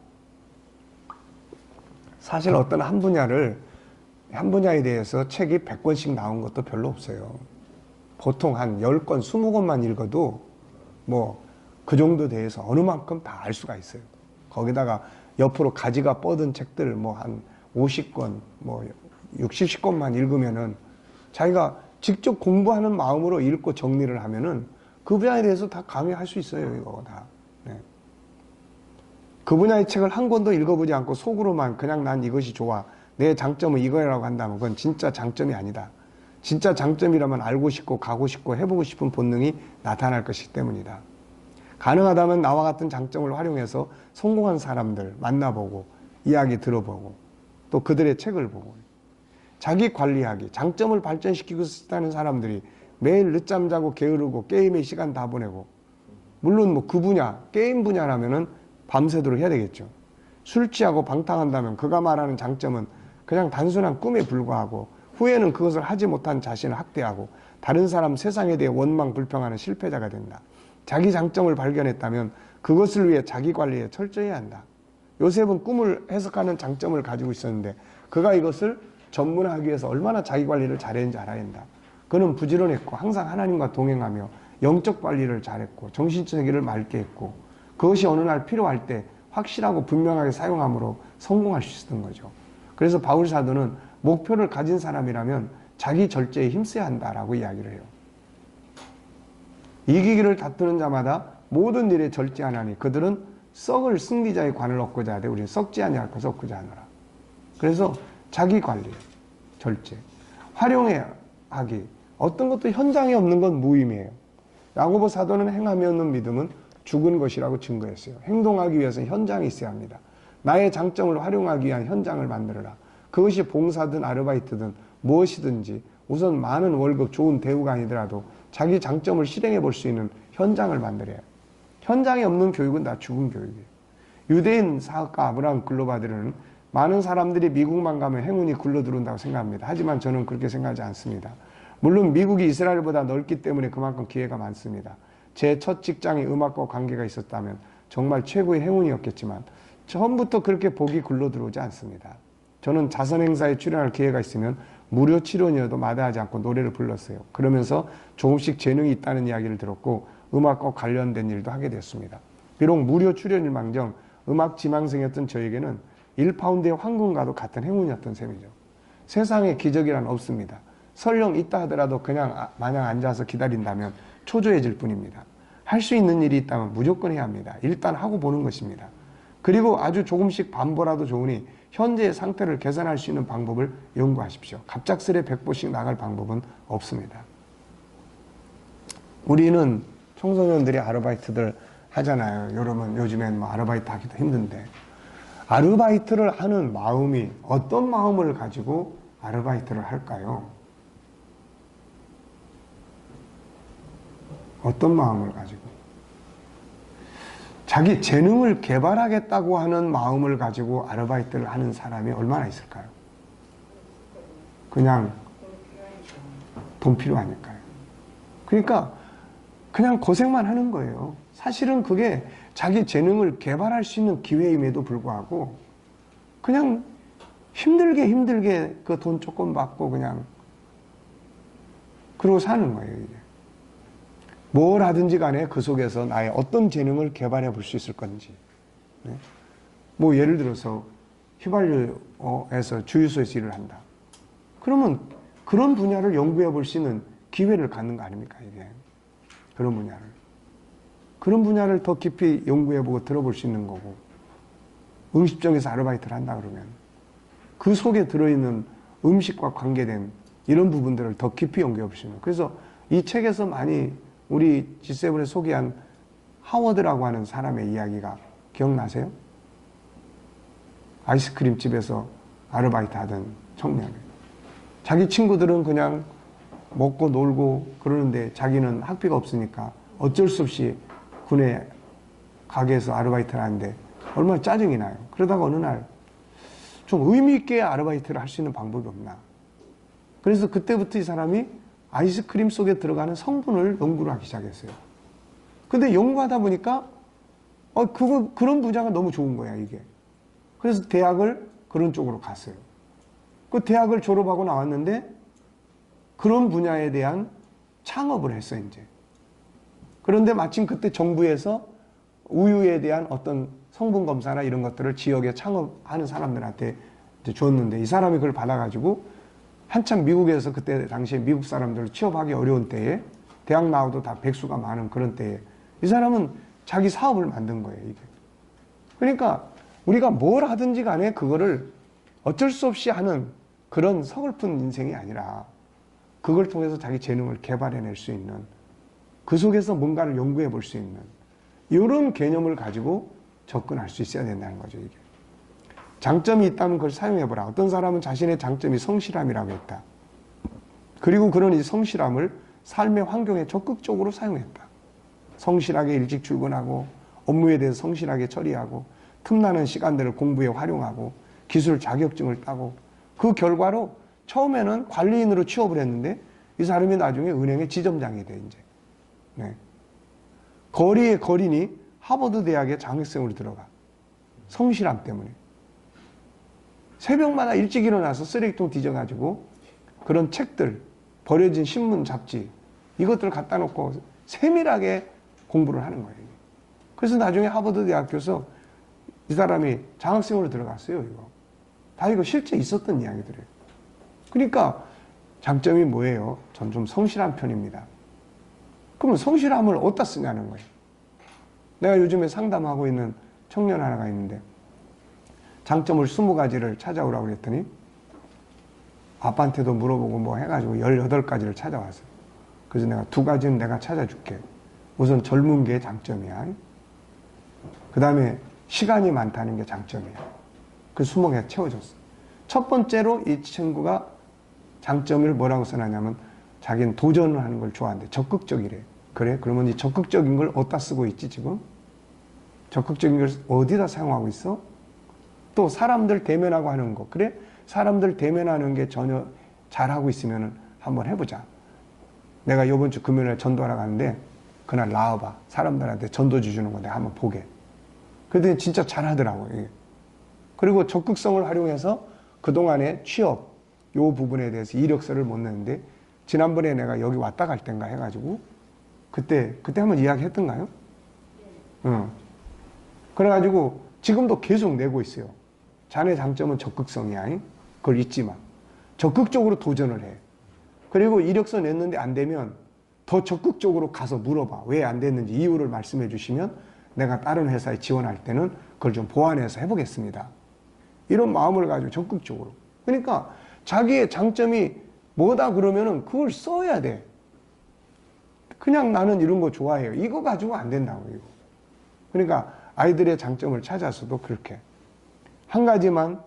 사실 어떤 한 분야에 대해서 책이 100권씩 나온 것도 별로 없어요. 보통 한 10권, 20권만 읽어도 뭐 그 정도 대해서 어느 만큼 다 알 수가 있어요. 거기다가 옆으로 가지가 뻗은 책들 뭐 한 50권, 뭐 60, 10권만 읽으면은 자기가 직접 공부하는 마음으로 읽고 정리를 하면은 그 분야에 대해서 다 강의할 수 있어요, 이거 다. 네. 그 분야의 책을 한 권도 읽어보지 않고 속으로만 그냥 난 이것이 좋아. 내 장점은 이거라고 한다면 그건 진짜 장점이 아니다. 진짜 장점이라면 알고 싶고 가고 싶고 해보고 싶은 본능이 나타날 것이기 때문이다. 가능하다면 나와 같은 장점을 활용해서 성공한 사람들 만나보고 이야기 들어보고 또 그들의 책을 보고 자기 관리하기, 장점을 발전시키고 싶다는 사람들이 매일 늦잠 자고 게으르고 게임에 시간 다 보내고 물론 뭐 그 분야, 게임 분야라면은 밤새도록 해야 되겠죠. 술 취하고 방탕한다면 그가 말하는 장점은 그냥 단순한 꿈에 불과하고 후에는 그것을 하지 못한 자신을 학대하고 다른 사람 세상에 대해 원망 불평하는 실패자가 된다. 자기 장점을 발견했다면 그것을 위해 자기 관리에 철저히 한다. 요셉은 꿈을 해석하는 장점을 가지고 있었는데 그가 이것을 전문화하기 위해서 얼마나 자기 관리를 잘했는지 알아야 한다. 그는 부지런했고 항상 하나님과 동행하며 영적 관리를 잘했고 정신적 세계를 맑게 했고 그것이 어느 날 필요할 때 확실하고 분명하게 사용함으로 성공할 수 있었던 거죠. 그래서 바울 사도는 목표를 가진 사람이라면 자기 절제에 힘써야 한다라고 이야기를 해요. 이기기를 다투는 자마다 모든 일에 절제하나니 그들은 썩을 승리자의 관을 얻고자 하되 우리는 썩지 아니할 것을 얻고자 하노라. 그래서 자기 관리, 절제, 활용해 하기. 어떤 것도 현장에 없는 건 무의미해요. 야고보 사도는 행함이 없는 믿음은 죽은 것이라고 증거했어요. 행동하기 위해서는 현장이 있어야 합니다. 나의 장점을 활용하기 위한 현장을 만들어라. 그것이 봉사든 아르바이트든 무엇이든지 우선 많은 월급, 좋은 대우가 아니더라도 자기 장점을 실행해 볼 수 있는 현장을 만들어야 해요. 현장에 없는 교육은 다 죽은 교육이에요. 유대인 사학가 아브라함 글로바드는 많은 사람들이 미국만 가면 행운이 굴러들어온다고 생각합니다. 하지만 저는 그렇게 생각하지 않습니다. 물론 미국이 이스라엘보다 넓기 때문에 그만큼 기회가 많습니다. 제 첫 직장이 음악과 관계가 있었다면 정말 최고의 행운이었겠지만 처음부터 그렇게 복이 굴러들어오지 않습니다. 저는 자선행사에 출연할 기회가 있으면 무료 치료니어도 마다하지 않고 노래를 불렀어요. 그러면서 조금씩 재능이 있다는 이야기를 들었고 음악과 관련된 일도 하게 됐습니다. 비록 무료 출연일망정 음악 지망생이었던 저에게는 1파운드의 황금과도 같은 행운이었던 셈이죠. 세상에 기적이란 없습니다. 설령 있다 하더라도 그냥 마냥 앉아서 기다린다면 초조해질 뿐입니다. 할 수 있는 일이 있다면 무조건 해야 합니다. 일단 하고 보는 것입니다. 그리고 아주 조금씩 반보라도 좋으니 현재의 상태를 개선할 수 있는 방법을 연구하십시오. 갑작스레 100보씩 나갈 방법은 없습니다. 우리는 청소년들이 아르바이트들 하잖아요. 여러분 요즘엔 뭐 아르바이트 하기도 힘든데 아르바이트를 하는 마음이 어떤 마음을 가지고 아르바이트를 할까요? 어떤 마음을 가지고? 자기 재능을 개발하겠다고 하는 마음을 가지고 아르바이트를 하는 사람이 얼마나 있을까요? 그냥 돈 필요하니까요. 그러니까 그냥 고생만 하는 거예요. 사실은 그게 자기 재능을 개발할 수 있는 기회임에도 불구하고 그냥 힘들게 그 돈 조금 받고 그냥 그러고 사는 거예요. 이게. 뭘 하든지 간에 그 속에서 나의 어떤 재능을 개발해 볼 수 있을 건지. 네? 뭐 예를 들어서 휘발유에서 주유소에서 일을 한다. 그러면 그런 분야를 연구해 볼 수 있는 기회를 갖는 거 아닙니까, 이게. 그런 분야를. 그런 분야를 더 깊이 연구해 보고 들어볼 수 있는 거고. 음식점에서 아르바이트를 한다 그러면 그 속에 들어있는 음식과 관계된 이런 부분들을 더 깊이 연구해 볼 수 있는. 그래서 이 책에서 많이 우리 G7에 소개한 하워드라고 하는 사람의 이야기가 기억나세요? 아이스크림 집에서 아르바이트 하던 청년이에요. 자기 친구들은 그냥 먹고 놀고 그러는데 자기는 학비가 없으니까 어쩔 수 없이 군내 가게에서 아르바이트를 하는데 얼마나 짜증이 나요. 그러다가 어느 날 좀 의미 있게 아르바이트를 할 수 있는 방법이 없나. 그래서 그때부터 이 사람이 아이스크림 속에 들어가는 성분을 연구를 하기 시작했어요. 근데 연구하다 보니까 그런 분야가 너무 좋은 거야, 이게. 그래서 대학을 그런 쪽으로 갔어요. 그 대학을 졸업하고 나왔는데 그런 분야에 대한 창업을 했어요, 이제. 그런데 마침 그때 정부에서 우유에 대한 어떤 성분 검사나 이런 것들을 지역에 창업하는 사람들한테 이제 줬는데 이 사람이 그걸 받아가지고 한참 미국에서 그때 당시에 미국 사람들을 취업하기 어려운 때에 대학 나와도 다 백수가 많은 그런 때에 이 사람은 자기 사업을 만든 거예요, 이게. 그러니까 우리가 뭘 하든지 간에 그거를 어쩔 수 없이 하는 그런 서글픈 인생이 아니라 그걸 통해서 자기 재능을 개발해낼 수 있는 그 속에서 뭔가를 연구해 볼 수 있는 이런 개념을 가지고 접근할 수 있어야 된다는 거죠, 이게. 장점이 있다면 그걸 사용해보라. 어떤 사람은 자신의 장점이 성실함이라고 했다. 그리고 그런 이 성실함을 삶의 환경에 적극적으로 사용했다. 성실하게 일찍 출근하고 업무에 대해서 성실하게 처리하고 틈나는 시간들을 공부에 활용하고 기술 자격증을 따고 그 결과로 처음에는 관리인으로 취업을 했는데 이 사람이 나중에 은행의 지점장이 돼, 이제. 네. 거리의 거린이 하버드 대학의 장학생으로 들어가. 성실함 때문에. 새벽마다 일찍 일어나서 쓰레기통 뒤져가지고 그런 책들, 버려진 신문, 잡지 이것들을 갖다 놓고 세밀하게 공부를 하는 거예요. 그래서 나중에 하버드 대학교에서 이 사람이 장학생으로 들어갔어요, 이거. 다 이거 실제 있었던 이야기들이에요. 그러니까 장점이 뭐예요? 전 좀 성실한 편입니다. 그러면 성실함을 어디다 쓰냐는 거예요. 내가 요즘에 상담하고 있는 청년 하나가 있는데 장점을 20가지를 찾아오라고 그랬더니 아빠한테도 물어보고 뭐 해가지고 18가지를 찾아왔어요. 그래서 내가 2가지는 내가 찾아줄게. 우선 젊은 게 장점이야. 그 다음에 시간이 많다는 게 장점이야. 그 20개 채워줬어. 첫 번째로 이 친구가 장점을 뭐라고 써놨냐면 자기는 도전을 하는 걸 좋아하는데 적극적이래. 그래? 그러면 이 적극적인 걸 어디다 쓰고 있지 지금? 적극적인 걸 어디다 사용하고 있어? 또 사람들 대면하고 하는 거. 그래? 사람들 대면하는 게 전혀 잘하고 있으면 한번 해보자. 내가 이번 주 금요일에 전도하러 가는데 그날 나와봐. 사람들한테 전도지 주는 거 내가 한번 보게. 그랬더니 진짜 잘하더라고. 이게. 그리고 적극성을 활용해서 그동안의 취업 요 부분에 대해서 이력서를 못 냈는데 지난번에 내가 여기 왔다 갈 땐가 해가지고 그때 한번 이야기했던가요? 응. 그래가지고 지금도 계속 내고 있어요. 자네 장점은 적극성이야. 그걸 잊지 마. 적극적으로 도전을 해. 그리고 이력서 냈는데 안 되면 더 적극적으로 가서 물어봐. 왜 안 됐는지 이유를 말씀해 주시면 내가 다른 회사에 지원할 때는 그걸 좀 보완해서 해보겠습니다. 이런 마음을 가지고 적극적으로. 그러니까 자기의 장점이 뭐다 그러면은 그걸 써야 돼. 그냥 나는 이런 거 좋아해요. 이거 가지고 안 된다고, 이거. 그러니까 아이들의 장점을 찾아서도 그렇게. 한 가지만,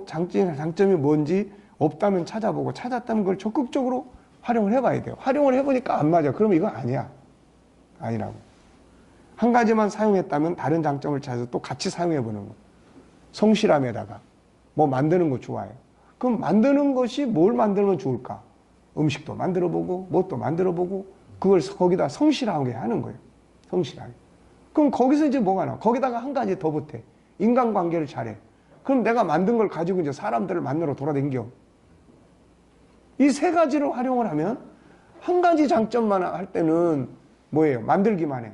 장점이 뭔지 없다면 찾아보고 찾았다면 그걸 적극적으로 활용을 해봐야 돼요. 활용을 해보니까 안 맞아. 그러면 이거 아니야. 아니라고. 한 가지만 사용했다면 다른 장점을 찾아서 또 같이 사용해보는 거. 성실함에다가. 뭐 만드는 거 좋아해요. 그럼 만드는 것이 뭘 만들면 좋을까? 음식도 만들어보고, 뭣도 만들어보고, 그걸 거기다 성실하게 하는 거예요. 성실하게. 그럼 거기서 이제 뭐가 나와? 거기다가 한 가지 더 보태. 인간관계를 잘해. 그럼 내가 만든 걸 가지고 이제 사람들을 만나러 돌아다녀. 이 3가지를 활용을 하면 한 가지 장점만 할 때는 뭐예요? 만들기만 해.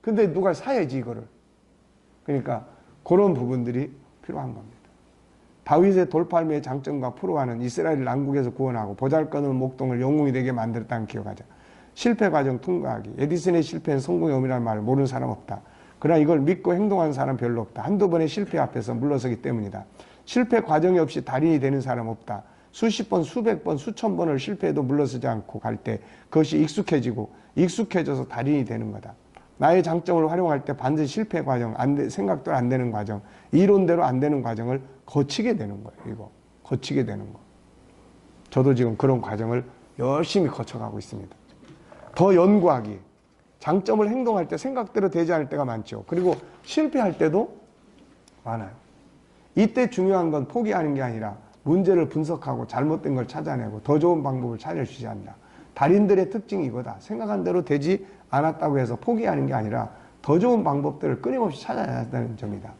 근데 누가 사야지 이거를. 그러니까 그런 부분들이 필요한 겁니다. 다윗의 돌팔매의 장점과 프로와는 이스라엘을 난국에서 구원하고 보잘것없는 목동을 영웅이 되게 만들었다는 기억하자. 실패 과정 통과하기. 에디슨의 실패는 성공의 의미라는 말을 모르는 사람 없다. 그러나 이걸 믿고 행동하는 사람 별로 없다. 한두 번의 실패 앞에서 물러서기 때문이다. 실패 과정이 없이 달인이 되는 사람 없다. 수십 번, 수백 번, 수천 번을 실패해도 물러서지 않고 갈 때 그것이 익숙해지고 익숙해져서 달인이 되는 거다. 나의 장점을 활용할 때 반드시 실패 과정, 생각도 안 되는 과정, 이론대로 안 되는 과정을 거치게 되는 거예요. 이거 거치게 되는 거. 저도 지금 그런 과정을 열심히 거쳐가고 있습니다. 더 연구하기. 장점을 행동할 때 생각대로 되지 않을 때가 많죠. 그리고 실패할 때도 많아요. 이때 중요한 건 포기하는 게 아니라 문제를 분석하고 잘못된 걸 찾아내고 더 좋은 방법을 찾을 수 있어야 한다. 달인들의 특징이 이거다. 생각한 대로 되지 않았다고 해서 포기하는 게 아니라 더 좋은 방법들을 끊임없이 찾아야 한다는 점이다.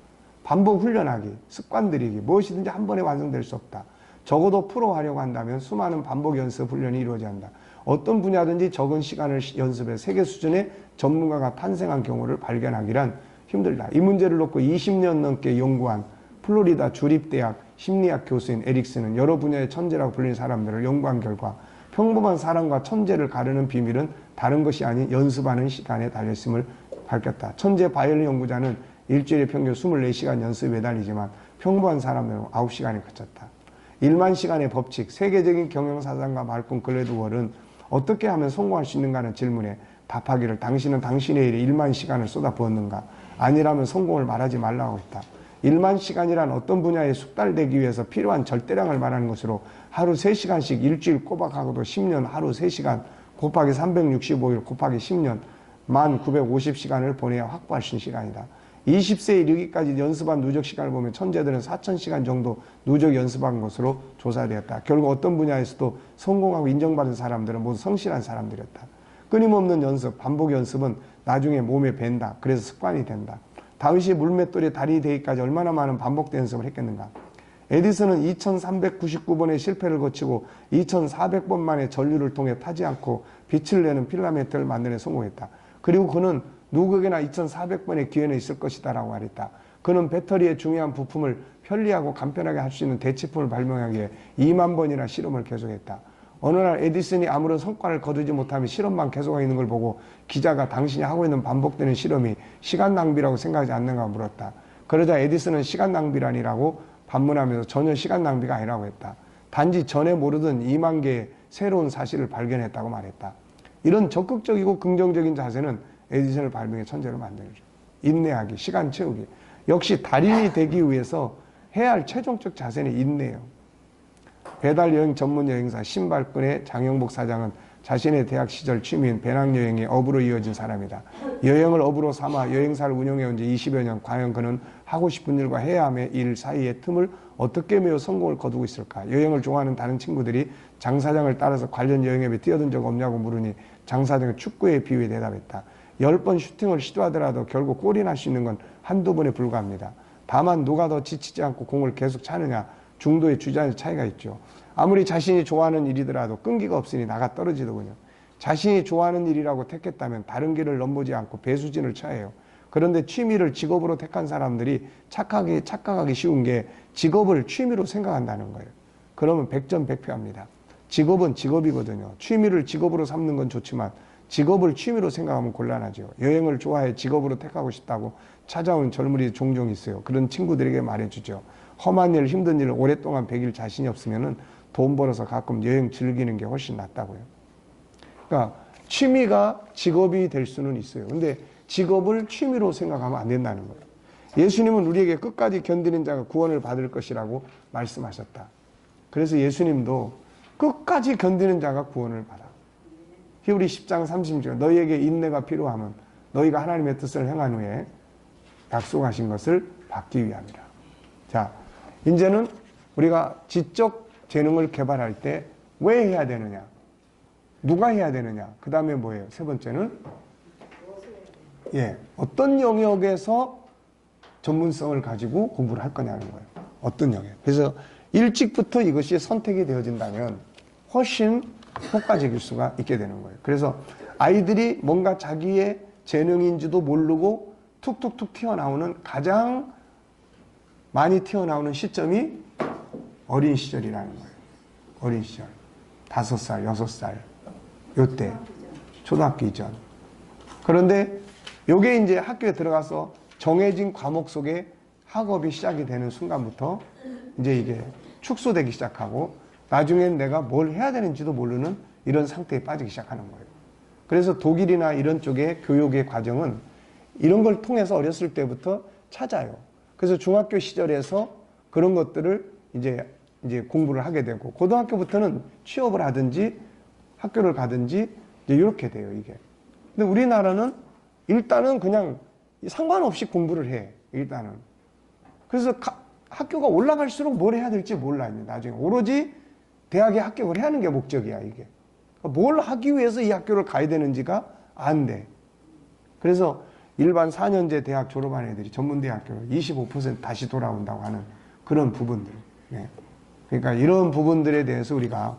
반복 훈련하기, 습관 들이기, 무엇이든지 한 번에 완성될 수 없다. 적어도 프로 하려고 한다면 수많은 반복 연습 훈련이 이루어져야 한다. 어떤 분야든지 적은 시간을 연습해 세계 수준의 전문가가 탄생한 경우를 발견하기란 힘들다. 이 문제를 놓고 20년 넘게 연구한 플로리다 주립대학 심리학 교수인 에릭슨은 여러 분야의 천재라고 불리는 사람들을 연구한 결과 평범한 사람과 천재를 가르는 비밀은 다른 것이 아닌 연습하는 시간에 달려있음을 밝혔다. 천재 바이올린 연구자는 일주일에 평균 24시간 연습에 매달리지만 평범한 사람들은 9시간에 그쳤다. 1만 시간의 법칙, 세계적인 경영사상가 말콤 글래드월은 어떻게 하면 성공할 수 있는가는 질문에 답하기를 당신은 당신의 일에 1만 시간을 쏟아부었는가? 아니라면 성공을 말하지 말라고 했다. 1만 시간이란 어떤 분야에 숙달되기 위해서 필요한 절대량을 말하는 것으로 하루 3시간씩 일주일 꼬박하고도 10년 하루 3시간 곱하기 365일 곱하기 10년 1950시간을 보내야 확보할 수 있는 시간이다. 20세에 이르기까지 연습한 누적 시간을 보면 천재들은 4,000시간 정도 누적 연습한 것으로 조사되었다. 결국 어떤 분야에서도 성공하고 인정받은 사람들은 모두 성실한 사람들이었다. 끊임없는 연습, 반복 연습은 나중에 몸에 밴다. 그래서 습관이 된다. 다윗이 물맷돌에 달인이 되기까지 얼마나 많은 반복된 연습을 했겠는가. 에디슨은 2399번의 실패를 거치고 2400번 만에 전류를 통해 타지 않고 빛을 내는 필라멘트를 만드는 데 성공했다. 그리고 그는 누구에게나 2400번의 기회는 있을 것이다 라고 말했다. 그는 배터리의 중요한 부품을 편리하고 간편하게 할 수 있는 대체품을 발명하기 위해 2만 번이나 실험을 계속했다. 어느 날 에디슨이 아무런 성과를 거두지 못하며 실험만 계속하고 있는 걸 보고 기자가 당신이 하고 있는 반복되는 실험이 시간 낭비라고 생각하지 않는가 물었다. 그러자 에디슨은 시간 낭비라니라고 반문하면서 전혀 시간 낭비가 아니라고 했다. 단지 전에 모르던 2만 개의 새로운 사실을 발견했다고 말했다. 이런 적극적이고 긍정적인 자세는 에디슨을 발명의 천재로 만드는 거죠. 인내하기, 시간 채우기. 역시 달인이 되기 위해서 해야 할 최종적 자세는 인내예요. 배달여행 전문 여행사 신발끈의 장영복 사장은 자신의 대학 시절 취미인 배낭여행의 업으로 이어진 사람이다. 여행을 업으로 삼아 여행사를 운영해온 지 20여 년, 과연 그는 하고 싶은 일과 해야 함의 일 사이의 틈을 어떻게 메워 성공을 거두고 있을까? 여행을 좋아하는 다른 친구들이 장 사장을 따라서 관련 여행앱에 뛰어든 적 없냐고 물으니 장 사장은 축구에 비유해 대답했다. 10번 슈팅을 시도하더라도 결국 골이 날 수 있는 건 한두 번에 불과합니다. 다만 누가 더 지치지 않고 공을 계속 차느냐, 중도의 주자의 차이가 있죠. 아무리 자신이 좋아하는 일이더라도 끈기가 없으니 나가 떨어지더군요. 자신이 좋아하는 일이라고 택했다면 다른 길을 넘보지 않고 배수진을 쳐해요. 그런데 취미를 직업으로 택한 사람들이 착각하기 쉬운 게 직업을 취미로 생각한다는 거예요. 그러면 백전백패합니다. 직업은 직업이거든요. 취미를 직업으로 삼는 건 좋지만 직업을 취미로 생각하면 곤란하죠. 여행을 좋아해 직업으로 택하고 싶다고 찾아온 젊은이들이 종종 있어요. 그런 친구들에게 말해주죠. 험한 일, 힘든 일을 오랫동안 배길 자신이 없으면 돈 벌어서 가끔 여행 즐기는 게 훨씬 낫다고요. 그러니까 취미가 직업이 될 수는 있어요. 근데 직업을 취미로 생각하면 안 된다는 거예요. 예수님은 우리에게 끝까지 견디는 자가 구원을 받을 것이라고 말씀하셨다. 그래서 예수님도 끝까지 견디는 자가 구원을 받아. 히브리 10장 30절 너희에게 인내가 필요하면 너희가 하나님의 뜻을 행한 후에 약속하신 것을 받기 위함이라. 자, 이제는 우리가 지적 재능을 개발할 때 왜 해야 되느냐? 누가 해야 되느냐? 그 다음에 뭐예요? 세 번째는 어떤 영역에서 전문성을 가지고 공부를 할 거냐는 거예요. 어떤 영역. 그래서 일찍부터 이것이 선택이 되어진다면 훨씬 효과적일 수가 있게 되는 거예요. 그래서 아이들이 뭔가 자기의 재능인지도 모르고 툭툭툭 튀어나오는 가장 많이 튀어나오는 시점이 어린 시절이라는 거예요. 어린 시절. 5살, 6살. 요때. 초등학교 이전. 그런데 요게 이제 학교에 들어가서 정해진 과목 속에 학업이 시작이 되는 순간부터 이제 이게 축소되기 시작하고 나중엔 내가 뭘 해야 되는지도 모르는 이런 상태에 빠지기 시작하는 거예요. 그래서 독일이나 이런 쪽의 교육의 과정은 이런 걸 통해서 어렸을 때부터 찾아요. 그래서 중학교 시절에서 그런 것들을 이제 공부를 하게 되고 고등학교부터는 취업을 하든지 학교를 가든지 이제 이렇게 돼요, 이게. 근데 우리나라는 일단은 그냥 상관없이 공부를 해, 일단은. 그래서 학교가 올라갈수록 뭘 해야 될지 몰라, 이제 나중에. 오로지 대학에 합격을 해야 하는 게 목적이야, 이게. 뭘 하기 위해서 이 학교를 가야 되는지가 안 돼. 그래서 일반 4년제 대학 졸업한 애들이 전문대학교로 25% 다시 돌아온다고 하는 그런 부분들. 네. 그러니까 이런 부분들에 대해서 우리가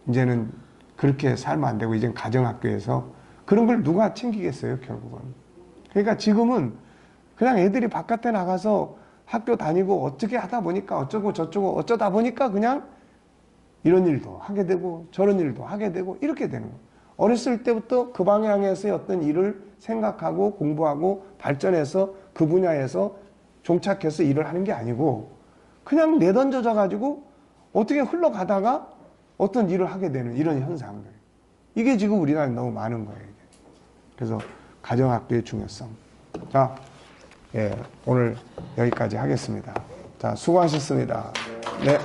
이제는 그렇게 살면 안 되고, 이제는 가정학교에서 그런 걸 누가 챙기겠어요, 결국은. 그러니까 지금은 그냥 애들이 바깥에 나가서 학교 다니고 어떻게 하다 보니까 어쩌고 저쩌고 어쩌다 보니까 그냥 이런 일도 하게 되고 저런 일도 하게 되고 이렇게 되는 거예요. 어렸을 때부터 그 방향에서의 어떤 일을 생각하고 공부하고 발전해서 그 분야에서 종착해서 일을 하는 게 아니고 그냥 내던져져 가지고 어떻게 흘러가다가 어떤 일을 하게 되는 이런 현상들. 이게 지금 우리나라에 너무 많은 거예요. 이게. 그래서 가정학교의 중요성. 자, 오늘 여기까지 하겠습니다. 자, 수고하셨습니다. 네.